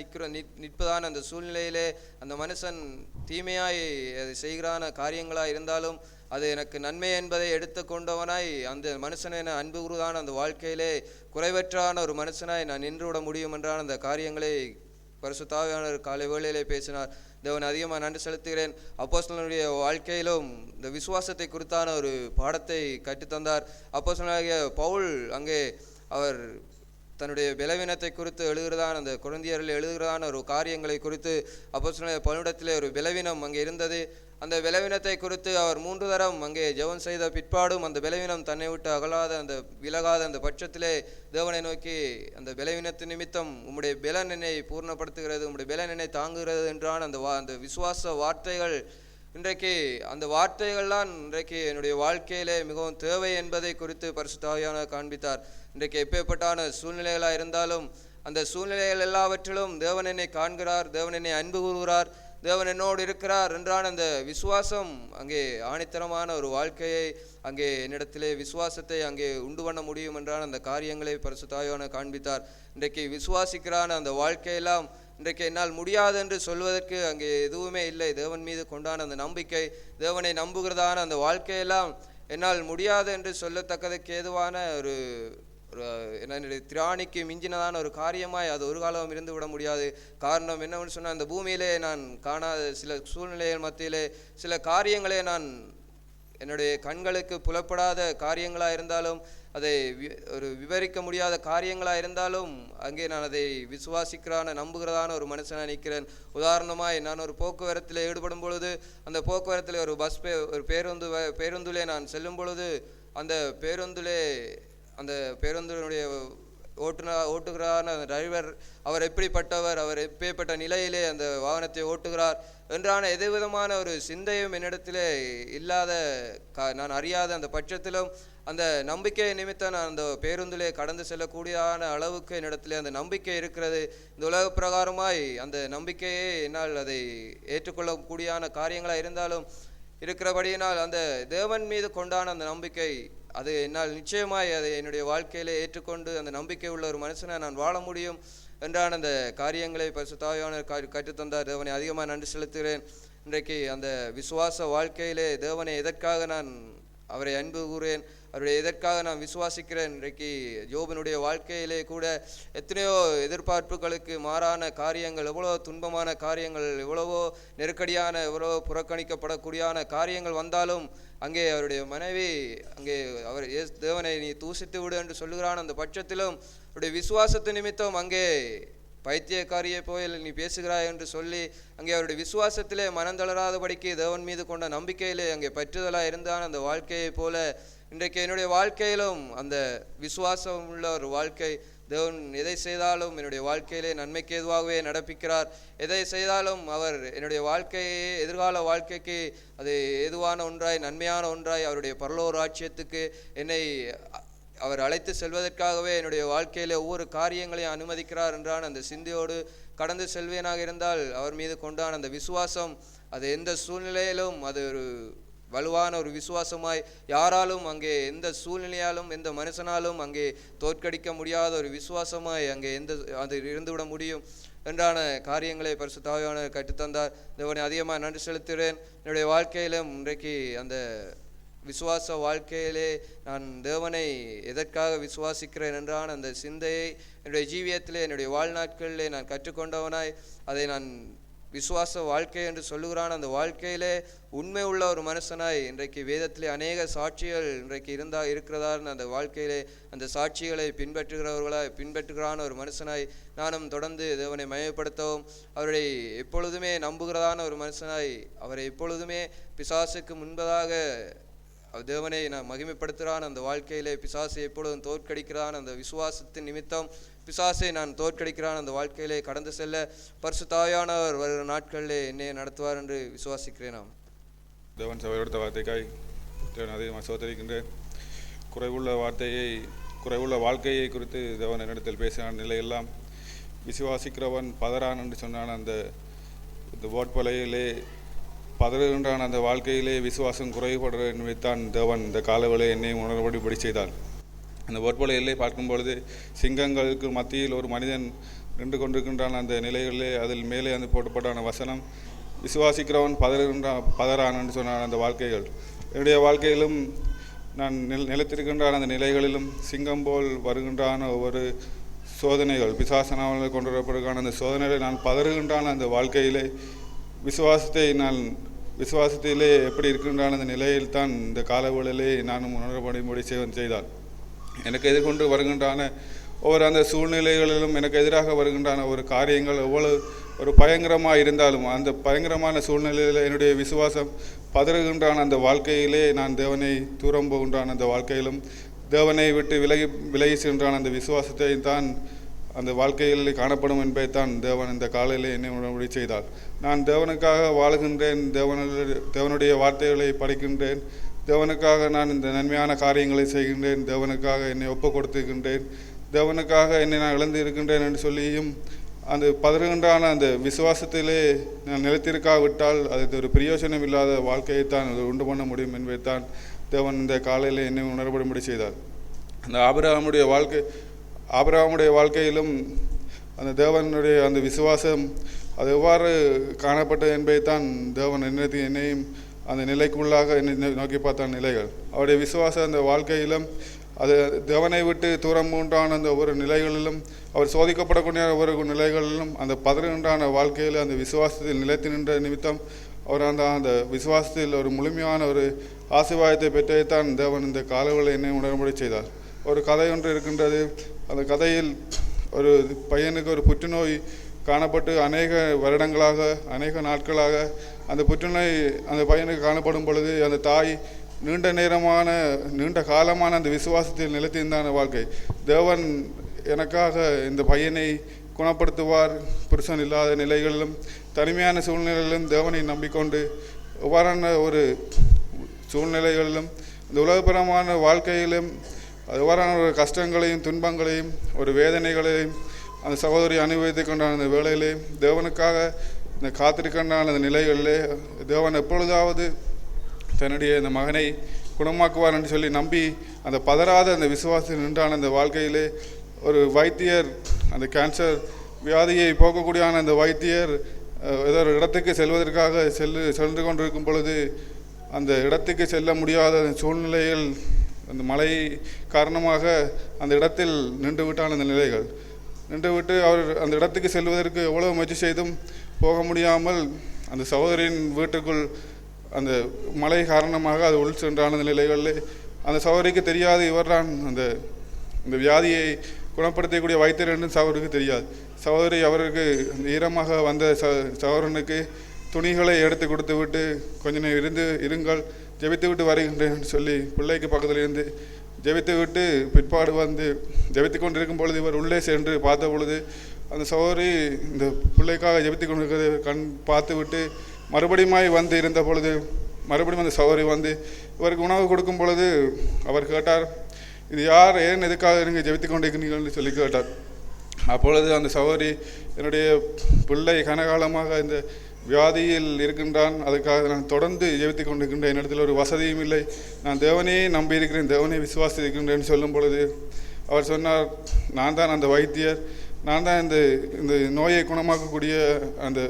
நிற்பதான அந்த சூழ்நிலையிலே அந்த மனுஷன் தீமையாய் அதை செய்கிறான காரியங்களாக இருந்தாலும் அது எனக்கு நன்மை என்பதை எடுத்துக்கொண்டவனாய் அந்த மனுஷனை நான் அன்பு கூறுவதான அந்த வாழ்க்கையிலே குறைவற்றான ஒரு மனுஷனாய் நான் நின்றுவிட முடியும் என்றான அந்த காரியங்களை பரிசுத்த ஆவியானவர் காலை வேளையிலே பேசினார். தேவன் அதிகமாக நன்றி செலுத்துகிறேன். அப்போஸ்தலனுடைய வாழ்க்கையிலும் இந்த விசுவாசத்தை குறித்தான ஒரு பாடத்தை கற்றுத்தந்தார். அப்போஸ்தலனாகிய பவுல் அங்கே அவர் தன்னுடைய பலவீனத்தை குறித்து எழுதுகிறதான அந்த கொரிந்தியரில் எழுதுகிறதான ஒரு காரியங்களை குறித்து அப்போஸ்தலனாகிய பவுலிடத்திலே ஒரு பலவீனம் அங்கே இருந்தது. அந்த பலவீனத்தை குறித்து அவர் 3 தரம் அங்கே ஜெபம் செய்த பிற்பாடும் அந்த பலவீனம் தன்னை விட்டு விலகாத அந்த பட்சத்திலே தேவனை நோக்கி அந்த பலவீனத்தின் நிமித்தம் உம்முடைய பலன் என்னை பூர்ணப்படுத்துகிறது, உம்முடைய பலன் என்னை தாங்குகிறது என்றான் அந்த விசுவாச வார்த்தைகள். இன்றைக்கு அந்த வார்த்தைகள்லாம் இன்றைக்கு என்னுடைய வாழ்க்கையிலே மிகவும் தேவை என்பதை குறித்து பரிசுத்த ஆவியானவர் காண்பித்தார். இன்றைக்கு எப்பேற்பட்டான சூழ்நிலைகளாக இருந்தாலும் அந்த சூழ்நிலைகள் எல்லாவற்றிலும் தேவன் என்னை காண்கிறார், தேவன் என்னை அன்பு கூறுகிறார், தேவன் என்னோடு இருக்கிறார் என்றான அந்த விசுவாசம் அங்கே ஆணித்தரமான ஒரு வாழ்க்கையை அங்கே என்னிடத்திலே விசுவாசத்தை அங்கே உண்டு பண்ண முடியும் என்றான அந்த காரியங்களை பரிசுத்த ஆவியானவர் காண்பித்தார். இன்றைக்கு விசுவாசிக்கிறான அந்த வாழ்க்கையெல்லாம் இன்றைக்கு என்னால் முடியாது என்று சொல்வதற்கு அங்கே எதுவுமே இல்லை. தேவன் மீது கொண்டான அந்த நம்பிக்கை, தேவனை நம்புகிறதான அந்த வாழ்க்கையெல்லாம் என்னால் முடியாது என்று சொல்லத்தக்கதற்கு ஏதுவான ஒரு என்னுடைய திராணிக்கு மிஞ்சினதான ஒரு காரியமாய் அது ஒரு காலம் இருந்து விட முடியாது. காரணம் என்னவென்று சொன்னால், அந்த பூமியிலே நான் காணாத சில சூழ்நிலைகள் மத்தியிலே சில காரியங்களே நான் என்னுடைய கண்களுக்கு புலப்படாத காரியங்களாக இருந்தாலும், அதை ஒரு விவரிக்க முடியாத காரியங்களாக இருந்தாலும் அங்கே நான் அதை விசுவாசிக்கிறான நம்புகிறதான ஒரு மனுஷனாக நிற்கிறேன். உதாரணமாய் நான் ஒரு போக்குவரத்தில் ஈடுபடும் பொழுது, அந்த போக்குவரத்தில் ஒரு ஒரு பேருந்திலே நான் செல்லும் பொழுது, அந்த பேருந்தினுடைய ஓட்டுகிறான டிரைவர் அவர் எப்படிப்பட்டவர், அவர் எப்பேற்பட்ட நிலையிலே அந்த வாகனத்தை ஓட்டுகிறார் என்றான எதுவிதமான ஒரு சிந்தையும் என்னிடத்திலே இல்லாத நான் அறியாத அந்த பட்சத்திலும் அந்த நம்பிக்கை நிமித்தம் நான் அந்த பேருந்திலே கடந்து செல்லக்கூடியதான அளவுக்கு என்னிடத்திலே அந்த நம்பிக்கை இருக்கிறது. இந்த உலக பிரகாரமாய் அந்த நம்பிக்கையே என்னால் அதை ஏற்றுக்கொள்ளக்கூடியான காரியங்களாக இருந்தாலும் இருக்கிறபடியினால் அந்த தேவன் மீது கொண்டான அந்த நம்பிக்கை அது என்னால் நிச்சயமாய் அதை என்னுடைய வாழ்க்கையிலே ஏற்றுக்கொண்டு அந்த நம்பிக்கை உள்ள ஒரு மனுஷனை நான் வாழ முடியும் என்றான அந்த காரியங்களை பரிசுத்த ஆவியானவர் கற்றுத்தந்தார். தேவனை அதிகமாக நன்றி செலுத்துகிறேன். இன்றைக்கு அந்த விசுவாச வாழ்க்கையிலே தேவனை எதற்காக நான் அவரை அன்பு கூறேன், அவருடைய எதற்காக நான் விசுவாசிக்கிறேன். இன்றைக்கு யோபினுடைய வாழ்க்கையிலே கூட எத்தனையோ எதிர்பார்ப்புகளுக்கு மாறான காரியங்கள், எவ்வளோ துன்பமான காரியங்கள், எவ்வளவோ நெருக்கடியான, எவ்வளோ புறக்கணிக்கப்படக்கூடியான காரியங்கள் வந்தாலும் அங்கே அவருடைய மனைவி அங்கே அவர் தேவனை நீ தூசித்து விடு என்று சொல்லுகிறான். அந்த பட்சத்திலும் அவருடைய விசுவாசத்து நிமித்தம் அங்கே பைத்தியக்காரியை போய் நீ பேசுகிறாய் என்று சொல்லி அங்கே அவருடைய விசுவாசத்திலே மனந்தளராதபடிக்கு தேவன் மீது கொண்ட நம்பிக்கையிலே அங்கே பற்றுதலாக இருந்தான். அந்த வாழ்க்கையை போல இன்றைக்கு என்னுடைய வாழ்க்கையிலும் அந்த விசுவாசம் உள்ள ஒரு வாழ்க்கை. தேவன் எதை செய்தாலும் என்னுடைய வாழ்க்கையிலே நன்மைக்கு எதுவாகவே நடப்பிக்கிறார். எதை செய்தாலும் அவர் என்னுடைய வாழ்க்கையை, எதிர்கால வாழ்க்கைக்கு அது ஏதுவான ஒன்றாய், நன்மையான ஒன்றாய், அவருடைய பரலோக ராஜ்யத்துக்கு என்னை அவர் அழைத்து செல்வதற்காகவே என்னுடைய வாழ்க்கையிலே ஒவ்வொரு காரியங்களையும் அனுமதிக்கிறார் என்றான் அந்த சிந்தையோடு கடந்து செல்வேனாக இருந்தால் அவர் மீது கொண்டான அந்த விசுவாசம் அது எந்த சூழ்நிலையிலும் அது ஒரு வலுவான ஒரு விசுவாசமாய், யாராலும் அங்கே எந்த சூழ்நிலையாலும் எந்த மனுஷனாலும் அங்கே தோற்கடிக்க முடியாத ஒரு விசுவாசமாய் அங்கே அது இருந்துவிட முடியும் என்றான காரியங்களை பரிசுத்த ஆவியானவர் கற்றுத்தந்தார். தேவனை அதிகமாக நன்றி செலுத்துகிறேன். என்னுடைய வாழ்க்கையிலும் இன்றைக்கு அந்த விசுவாச வாழ்க்கையிலே நான் தேவனை எதற்காக விசுவாசிக்கிறேன் என்றான அந்த சிந்தையை என்னுடைய ஜீவியத்திலே, என்னுடைய வாழ்நாட்களிலே நான் கற்றுக்கொண்டவனாய் அதை நான் விசுவாச வாழ்க்கை என்று சொல்லுகிறான். அந்த வாழ்க்கையிலே உண்மை உள்ள ஒரு மனுஷனாய் இன்றைக்கு வேதத்திலே அநேக சாட்சிகள் இன்றைக்கு இருக்கிறதான்னு அந்த வாழ்க்கையிலே அந்த சாட்சிகளை பின்பற்றுகிறான ஒரு மனுஷனாய் நானும் தொடர்ந்து தேவனை மயப்படுத்தவும், அவரை எப்பொழுதுமே நம்புகிறதான ஒரு மனுஷனாய், அவரை எப்பொழுதுமே பிசாசுக்கு முன்பதாக தேவனை நான் மகிமைப்படுத்துகிறான். அந்த வாழ்க்கையிலே பிசாசை எப்பொழுதும் தோற்கடிக்கிறான். அந்த விசுவாசத்தின் நிமித்தம் பிசாசை நான் தோற்கடிக்கிறான். அந்த வாழ்க்கையிலே கடந்து செல்ல பரிசுத்த ஆவியானவர் வருகிற நாட்களிலே என்னை நடத்துவார் என்று விசுவாசிக்கிறேன். நாம் தேவன் சபை எடுத்த வார்த்தைக்காய் அதிகமாக சோதரிக்கின்றேன். குறைவுள்ள வாழ்க்கையை குறித்து தேவன் என்னிடத்தில் பேசின நிலையெல்லாம் விசுவாசிக்கிறவன் பதறான் என்று சொன்னான். அந்த ஓட்பலையிலே பதறுகின்றான். அந்த வாழ்க்கையிலே விசுவாசம் குறைபடுற என்பதைத்தான் தேவன் இந்த காலவேளை என்னை உணர்வடிப்படி செய்தார். அந்த ஓட்பலையிலே பார்க்கும் பொழுது சிங்கங்களுக்கு மத்தியில் ஒரு மனிதன் நின்று கொண்டிருக்கின்றான். அந்த நிலைகளிலே அதில் மேலே அந்த போட்டப்பட்டான வசனம் விசுவாசிக்கிறவன் பதறான் என்று சொன்னான். அந்த வாழ்க்கைகள் என்னுடைய வாழ்க்கையிலும் நான் நிலைத்திருக்கின்றான். அந்த நிலைகளிலும் சிங்கம் போல் வருகின்றான ஒவ்வொரு சோதனைகள், பிசாசனாவல்கள் கொண்டு வரப்படுகின்ற அந்த சோதனைகளை நான் பதறுகின்றான். அந்த வாழ்க்கையிலே விசுவாசத்திலே எப்படி இருக்கின்றான் அந்த நிலையில் தான் இந்த காலவேளையிலே நானும் உணரப்படும்படி செய்தார். எனக்கு எதிர்கொண்டு வருகின்றான ஒவ்வொரு அந்த சூழ்நிலைகளிலும் எனக்கு எதிராக வருகின்றான ஒரு காரியங்கள் எவ்வளவு ஒரு பயங்கரமாக இருந்தாலும் அந்த பயங்கரமான சூழ்நிலையில் என்னுடைய விசுவாசம் பதறுகின்றான். அந்த வாழ்க்கையிலே நான் தேவனை தூரம் போகின்றான். அந்த வாழ்க்கையிலும் தேவனை விட்டு விலகி சென்றான். அந்த விசுவாசத்தை தான் அந்த வாழ்க்கையில் காணப்படும் என்பதைத்தான் தேவன் இந்த காலையிலே என்னை உணர்வுபடி செய்தார். நான் தேவனுக்காக வாழுகின்றேன், தேவனுடைய வார்த்தைகளை படிக்கின்றேன், தேவனுக்காக நான் இந்த நன்மையான காரியங்களை செய்கின்றேன், தேவனுக்காக என்னை ஒப்பு கொடுத்துக்கின்றேன், தேவனுக்காக என்னை நான் இழந்து இருக்கின்றேன் என்று சொல்லியும் அந்த பதறுகின்றான அந்த விசுவாசத்திலே நான் நிலைத்திருக்காவிட்டால் அது ஒரு பிரயோஜனம் இல்லாத வாழ்க்கையைத்தான் அது உண்டு பண்ண முடியும் என்பதைத்தான் தேவன் இந்த காலையில் என்னை உணர்படும்படி செய்தார். அந்த ஆபிரகாமுடைய வாழ்க்கையிலும் அந்த தேவனுடைய அந்த விசுவாசம் அது எவ்வாறு காணப்பட்டது என்பதைத்தான் தேவன் என்னையும் அந்த நிலைக்குள்ளாக என்னை நோக்கி பார்த்த நிலைகள். அவருடைய விசுவாசம் அந்த வாழ்க்கையிலும் அது தேவனை விட்டு தூரம் உண்டான அந்த ஒவ்வொரு நிலைகளிலும் அவர் சோதிக்கப்படக்கூடிய ஒவ்வொரு நிலைகளிலும் அந்த பதறுகின்றான வாழ்க்கையில் அந்த விசுவாசத்தில் நிலைத்து நின்ற நிமித்தம் அவர் அந்த விசுவாசத்தில் ஒரு முழுமையான ஒரு ஆசீர்வாதத்தை பெற்றதைத்தான் தேவன் இந்த காலங்களில் என்னை உணர்முறை செய்தார். ஒரு கதை ஒன்று இருக்கின்றது. அந்த கதையில் ஒரு பையனுக்கு ஒரு புற்றுநோய் காணப்பட்டு அநேக வருடங்களாக அநேக நாட்களாக அந்த புற்றுநோய் அந்த பையனுக்கு காணப்படும் பொழுது அந்த தாய் நீண்ட காலமான அந்த விசுவாசத்தில் நிலைத்திருந்தான வாழ்க்கை. தேவன் எனக்காக இந்த பையனை குணப்படுத்துவார், புருஷன் இல்லாத நிலைகளிலும் தனிமையான சூழ்நிலைகளிலும் தேவனை நம்பிக்கொண்டு எவ்வாறான ஒரு சூழ்நிலைகளிலும் இந்த உலகபரமான வாழ்க்கையிலும் எவ்வாறான ஒரு கஷ்டங்களையும் துன்பங்களையும் ஒரு வேதனைகளையும் அந்த சகோதரி அனுபவித்து கொண்டான அந்த வேளையிலே தேவனுக்காக இந்த காத்திருக்கின்றான அந்த நிலைகளிலே தேவன் எப்பொழுதாவது தன்னுடைய இந்த மகனை குணமாக்குவார் என்று சொல்லி நம்பி அந்த பதறாத அந்த விசுவாசத்தில் நின்றான அந்த வாழ்க்கையிலே ஒரு வைத்தியர் அந்த கேன்சர் வியாதியை போக்கக்கூடியான அந்த வைத்தியர் ஏதோ ஒரு இடத்துக்கு செல்வதற்காக சென்று கொண்டிருக்கும் பொழுது அந்த இடத்துக்கு செல்ல முடியாத சூழ்நிலையில் அந்த மழை காரணமாக அந்த இடத்தில் நின்று விட்டான அந்த நிலைகள் நின்றுவிட்டு அவர் அந்த இடத்துக்கு செல்வதற்கு எவ்வளவு முயற்சி செய்தும் போக முடியாமல் அந்த சகோதரியின் வீட்டுக்குள் அந்த மழை காரணமாக அது உள் சென்றான நிலைகளில் அந்த சகோதரிக்கு தெரியாது இவர்தான் அந்த வியாதியை குணப்படுத்தக்கூடிய வைத்தியர் என்று சகோதரிக்கு தெரியாது. சகோதரி அவருக்கு ஈரமாக வந்த சகோதரனுக்கு துணிகளை எடுத்து கொடுத்து விட்டு கொஞ்ச நேரம் இருங்கள் ஜெபித்து விட்டு வருகின்றேன் சொல்லி பிள்ளைக்கு பக்கத்தில் இருந்து ஜெபித்து விட்டு பிற்பாடு வந்து ஜெபித்து கொண்டிருக்கும் பொழுது இவர் உள்ளே சென்று பார்த்த பொழுது அந்த சகோதரி இந்த பிள்ளைக்காக ஜெபித்து கொண்டிருக்கிறதை பார்த்து விட்டு மறுபடியும் வந்து இருந்த பொழுது மறுபடியும் அந்த சகோதரி வந்து இவருக்கு உணவு கொடுக்கும் பொழுது அவர் கேட்டார், இது யார், ஏன் எதுக்காக நீங்கள் ஜெபித்து கொண்டிருக்கிறீங்கன்னு சொல்லி கேட்டார். அப்பொழுது அந்த சகோதரி, என்னுடைய பிள்ளை கனகாலமாக இந்த வியாதியில் இருக்கின்றான், அதுக்காக நான் தொடர்ந்து ஜெபித்து கொண்டிருக்கின்றேன், என்னிடத்தில் ஒரு வசதியும் இல்லை, நான் தேவனையே நம்பியிருக்கிறேன், தேவனை விசுவாசித்திருக்கின்றேன் சொல்லும் பொழுது அவர் சொன்னார், நான் தான் அந்த வைத்தியர், நான் தான் இந்த நோயை குணமாக்கக்கூடிய அந்த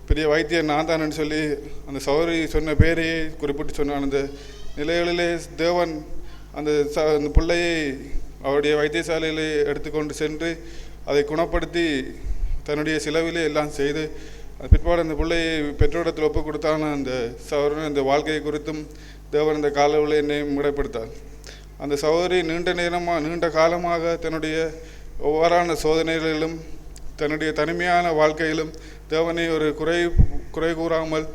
பெரிய வைத்தியர் நான் தான் என்று சொல்லி அந்த சகோதரி சொன்ன பேரையே குறிப்பிட்டு சொன்னான். அந்த நிலைகளிலே தேவன் அந்த பிள்ளையை அவருடைய வைத்தியசாலையிலே எடுத்துக்கொண்டு சென்று அதை குணப்படுத்தி தன்னுடைய செலவிலே எல்லாம் செய்து பிற்பாடு அந்த பிள்ளையை பெற்றோரிடத்தில் ஒப்பு கொடுத்தான அந்த சகோதரன் அந்த வாழ்க்கையை குறித்தும் தேவன் அந்த காலவில் என்னை முறைப்படுத்தார். அந்த சகோதரி நீண்ட காலமாக தன்னுடைய ஒவ்வொரு சோதனைகளிலும் தன்னுடைய தனிமையான வாழ்க்கையிலும் தேவனை ஒரு குறை கூறாமல்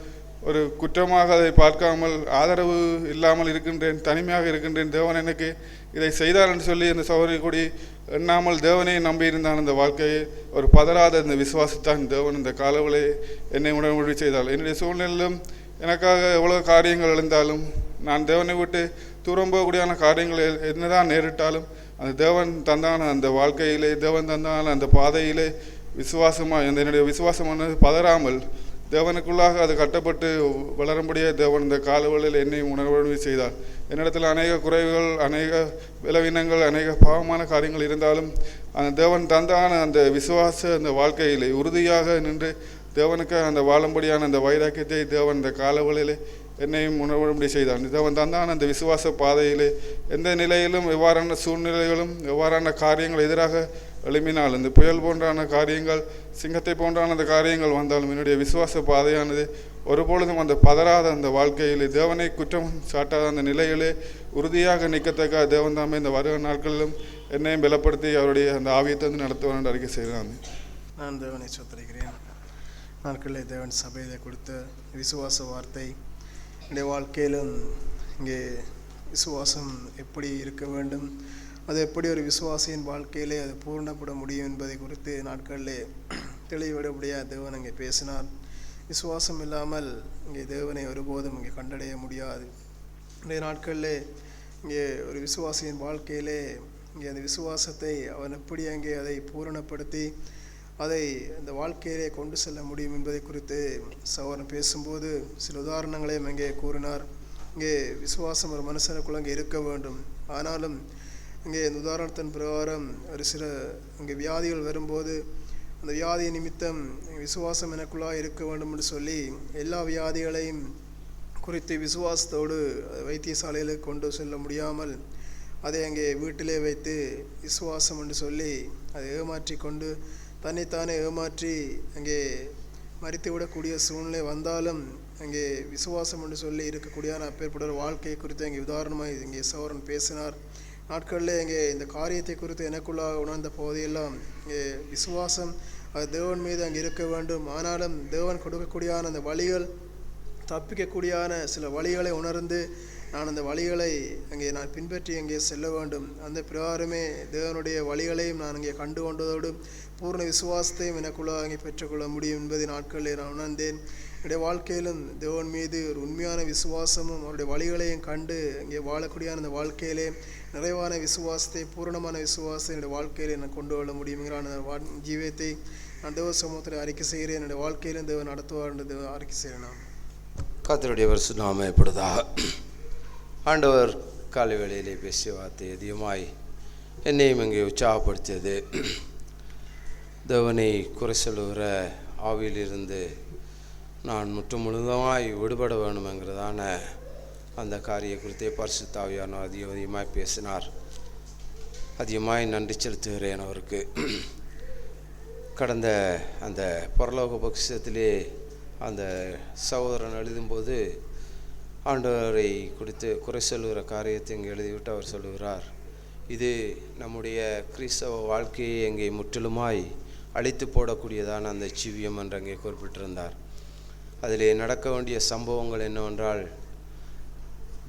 ஒரு குற்றமாக அதை பார்க்காமல் ஆதரவு இல்லாமல் இருக்கின்றேன், தனிமையாக இருக்கின்றேன், தேவன் எனக்கு இதை செய்தார் என்று சொல்லி அந்த சகோதரி கூடி எண்ணாமல் தேவனை நம்பியிருந்தான். அந்த வாழ்க்கையை ஒரு பதறாத இந்த விசுவாசத்தான் தேவன் இந்த காலவளை என்னை உணர்மொழி செய்தாள். என்னுடைய சூழ்நிலையிலும் எனக்காக எவ்வளோ காரியங்கள் எழுந்தாலும் நான் தேவனை விட்டு தூரம் போகக்கூடியான காரியங்கள் என்னதான் நேரிட்டாலும் அந்த தேவன் தந்தான அந்த வாழ்க்கையிலே தேவன் தந்தான அந்த பாதையிலே விசுவாசமாக என்னுடைய விசுவாசமானது பதறாமல் தேவனுக்குள்ளாக அது கட்டப்பட்டு வளரும்படியே தேவன் இந்த காலவழியில் என்னை உணர்வு செய்தார். என்னிடத்தில் அநேக குறைவுகள், அநேக பலவீனங்கள், அநேக பாவமான காரியங்கள் இருந்தாலும் அந்த தேவன் தந்தான அந்த விசுவாச அந்த வாழ்க்கையிலே உறுதியாக நின்று தேவனுக்கு அந்த வாழும்படியான அந்த வைராக்கியத்தை தேவன் இந்த காலவழியிலே என்னையும் உணர்வும்படி செய்தான். தேவன் தந்தான அந்த விசுவாச பாதையிலே எந்த நிலையிலும் எவ்வாறான சூழ்நிலைகளும் எவ்வாறான காரியங்கள் எதிராக எழுப்பினால் இந்த புயல் போன்றான காரியங்கள், சிங்கத்தை போன்றான அந்த காரியங்கள் வந்தாலும் என்னுடைய விசுவாச பாதையானது ஒருபொழுதும் அந்த பதறாத அந்த வாழ்க்கையிலே தேவனை குற்றம் சாட்டாத அந்த நிலையிலே உறுதியாக நிற்கத்தக்க தேவன் தாமே இந்த வருகிற நாட்களிலும் என்னையும் பலப்படுத்தி அவருடைய அந்த ஆவியத்தை வந்து நடத்துவார் என்று அறிக்கை செய்கிறான். நான் தேவனை சொத்தரிக்கிறேன். நாட்களில் தேவன் சபையை கொடுத்த விசுவாச வார்த்தை என்னுடைய வாழ்க்கையிலும் இங்கே விசுவாசம் எப்படி இருக்க வேண்டும், அது எப்படி ஒரு விசுவாசியின் வாழ்க்கையிலே அது பூர்ணப்பட முடியும் என்பதை குறித்து நாட்களிலே தெளிவுடைய தேவன் அங்கே பேசினார். விசுவாசம் இல்லாமல் இங்கே தேவனை ஒருபோதும் இங்கே கண்டடைய முடியாது. இன்றைய நாட்களிலே இங்கே ஒரு விசுவாசியின் வாழ்க்கையிலே இங்கே அந்த விசுவாசத்தை அவன் எப்படி அங்கே அதை பூரணப்படுத்தி அதை இந்த வாழ்க்கையிலே கொண்டு செல்ல முடியும் என்பதை குறித்து சகோதரன் பேசும்போது சில உதாரணங்களையும் அங்கே கூறினார். இங்கே விசுவாசம் ஒரு மனுஷனுக்குள்ள அங்கே இருக்க வேண்டும். ஆனாலும் இங்கே இந்த உதாரணத்தின் பிரகாரம் ஒரு சில இங்கே வியாதிகள் வரும்போது அந்த வியாதி நிமித்தம் விசுவாசம் எனக்குள்ளாக இருக்க வேண்டும் என்று சொல்லி எல்லா வியாதிகளையும் குறித்து விசுவாசத்தோடு வைத்தியசாலையில் கொண்டு செல்ல முடியாமல் அதை அங்கே வீட்டிலே வைத்து விசுவாசம் என்று சொல்லி அதை ஏமாற்றி கொண்டு தன்னைத்தானே ஏமாற்றி அங்கே மறித்துவிடக்கூடிய சூழ்நிலை வந்தாலும் அங்கே விசுவாசம் என்று சொல்லி இருக்கக்கூடிய அப்பேற்பட்ட ஒரு வாழ்க்கையை குறித்து அங்கே உதாரணமாக இங்கே சகோதரன் பேசினார். நாட்களில் இங்கே இந்த காரியத்தை குறித்து எனக்குள்ளாக உணர்ந்த போதையெல்லாம் இங்கே விசுவாசம் அது தேவன் மீது அங்கே இருக்க வேண்டும். ஆனாலும் தேவன் கொடுக்கக்கூடியான அந்த வழிகள் தப்பிக்கக்கூடியான சில வழிகளை உணர்ந்து நான் அந்த வழிகளை அங்கே நான் பின்பற்றி அங்கே செல்ல வேண்டும். அந்த பிரகாரமே தேவனுடைய வழிகளையும் நான் அங்கே கண்டு கொண்டதோடு பூர்ண விசுவாசத்தையும் எனக்குள்ள அங்கே பெற்றுக்கொள்ள முடியும் என்பதை நாட்களில் நான் உணர்ந்தேன். என்னுடைய வாழ்க்கையிலும் தேவன் மீது ஒரு உண்மையான விசுவாசமும் அவருடைய வழிகளையும் கண்டு அங்கே வாழக்கூடிய அந்த வாழ்க்கையிலே நிறைவான விசுவாசத்தை பூரணமான விசுவாசத்தை என்னுடைய வாழ்க்கையிலே நான் கொண்டு வர முடியுங்கிற அந்த ஜீவியத்தை நான் தேவ சமூகத்தில் அறிக்கை செய்கிறேன். என்னுடைய வாழ்க்கையிலும் தேவன் நடத்துவார் என்று தேவ அறிக்கை செய்கிறேன். நான் கர்த்தருடைய பரிசுத்த நாமம் எப்பொழுதாக ஆண்டவர் காலை வேளையிலே பேசிய வார்த்தை அதிகமாய் என்னையும் இங்கே உற்சாகப்படுத்தியது. தேவனை குறை சொல்லுகிற ஆவியிலிருந்து நான் முழுவதுமாய் விடுபட வேணுமெங்கிறதான அந்த காரிய குறித்தே பரிசுத்த ஆவியானவர் அதிகமாய் பேசினார். அதிகமாய் நன்றி செலுத்துகிறேன் அவருக்கு. கடந்த அந்த பரலோக பட்சத்திலே அந்த சகோதரன் எழுதும்போது ஆண்டவரை குறித்து குறை சொல்லுகிற காரியத்தை இங்கே எழுதிவிட்டு அவர் சொல்லுகிறார், இது நம்முடைய கிறிஸ்தவ வாழ்க்கையை அங்கே முற்றிலுமாய் அழித்து போடக்கூடியதான அந்த ஜீவியம் என்று அங்கே குறிப்பிட்டிருந்தார். அதிலே நடக்க வேண்டிய சம்பவங்கள் என்னவென்றால்,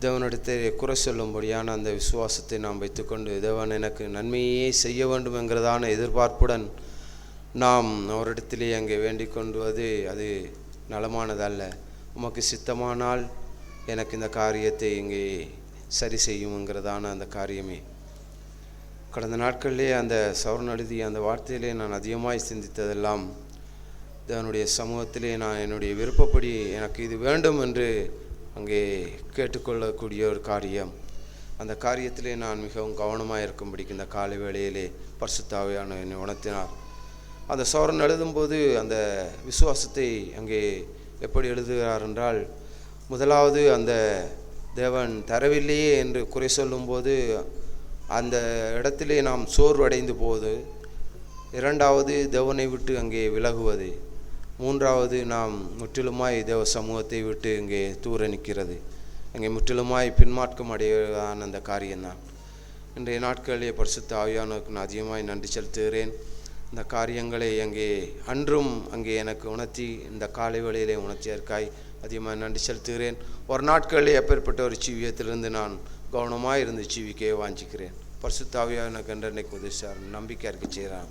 தேவனிடத்தை குறை சொல்லும்படியான அந்த விசுவாசத்தை நாம் வைத்துக்கொண்டு தேவன் எனக்கு நன்மையே செய்ய வேண்டும் என்கிறதான எதிர்பார்ப்புடன் நாம் அவரிடத்திலே அங்கே வேண்டிக் கொண்டுவது அது நலமானதல்ல. உமக்கு சித்தமானால் எனக்கு இந்த காரியத்தை இங்கே சரி செய்யுங்கிறதான அந்த காரியமே. கடந்த நாட்களிலே அந்த சௌரன் எழுதிய அந்த வார்த்தையிலே நான் அதிகமாய் சிந்தித்ததெல்லாம் தேவனுடைய சமூகத்திலே நான் என்னுடைய விருப்பப்படி எனக்கு இது வேண்டும் என்று அங்கே கேட்டுக்கொள்ளக்கூடிய ஒரு காரியம். அந்த காரியத்திலே நான் மிகவும் கவனமாக இருக்கும்படிக்கு இந்த காலை வேளையிலே பரிசுத்த ஆவியானவர் என்னை உணர்த்தினார். அந்த சௌரன் எழுதும்போது அந்த விசுவாசத்தை அங்கே எப்படி எழுதுகிறார் என்றால், முதலாவது அந்த தேவன் தரவில்லையே என்று குறை சொல்லும்போது அந்த இடத்திலே நாம் சோர்வடைந்து போவது, இரண்டாவது தேவனை விட்டு அங்கே விலகுவது, மூன்றாவது நாம் முற்றிலுமாய் தேவ சமூகத்தை விட்டு இங்கே தூர நிற்கிறது, அங்கே முற்றிலுமாய் பின்மாற்றம் அடைவதான அந்த காரியம்தான். இன்றைய நாட்களிலே பரிசுத்த ஆவியானவருக்கு நான் அதிகமாய் நன்றி செலுத்துகிறேன். இந்த காரியங்களை அங்கே அன்றும் அங்கே எனக்கு உணர்த்தி இந்த காலை வேளையிலே உணர்த்தியதற்காய் அதிகமாக நன்றி செலுத்துகிறேன். ஒரு நாட்களிலே எப்பேற்பட்ட ஒரு ஜீவியத்திலிருந்து நான் கவனமாக இருந்து ஜீவிக்கையை வாஞ்சிக்கிறேன். பரிசுத்த ஆவியானவர் எனக்கு உதவி நம்பிக்கை அறிக்கை செய்கிறேன்.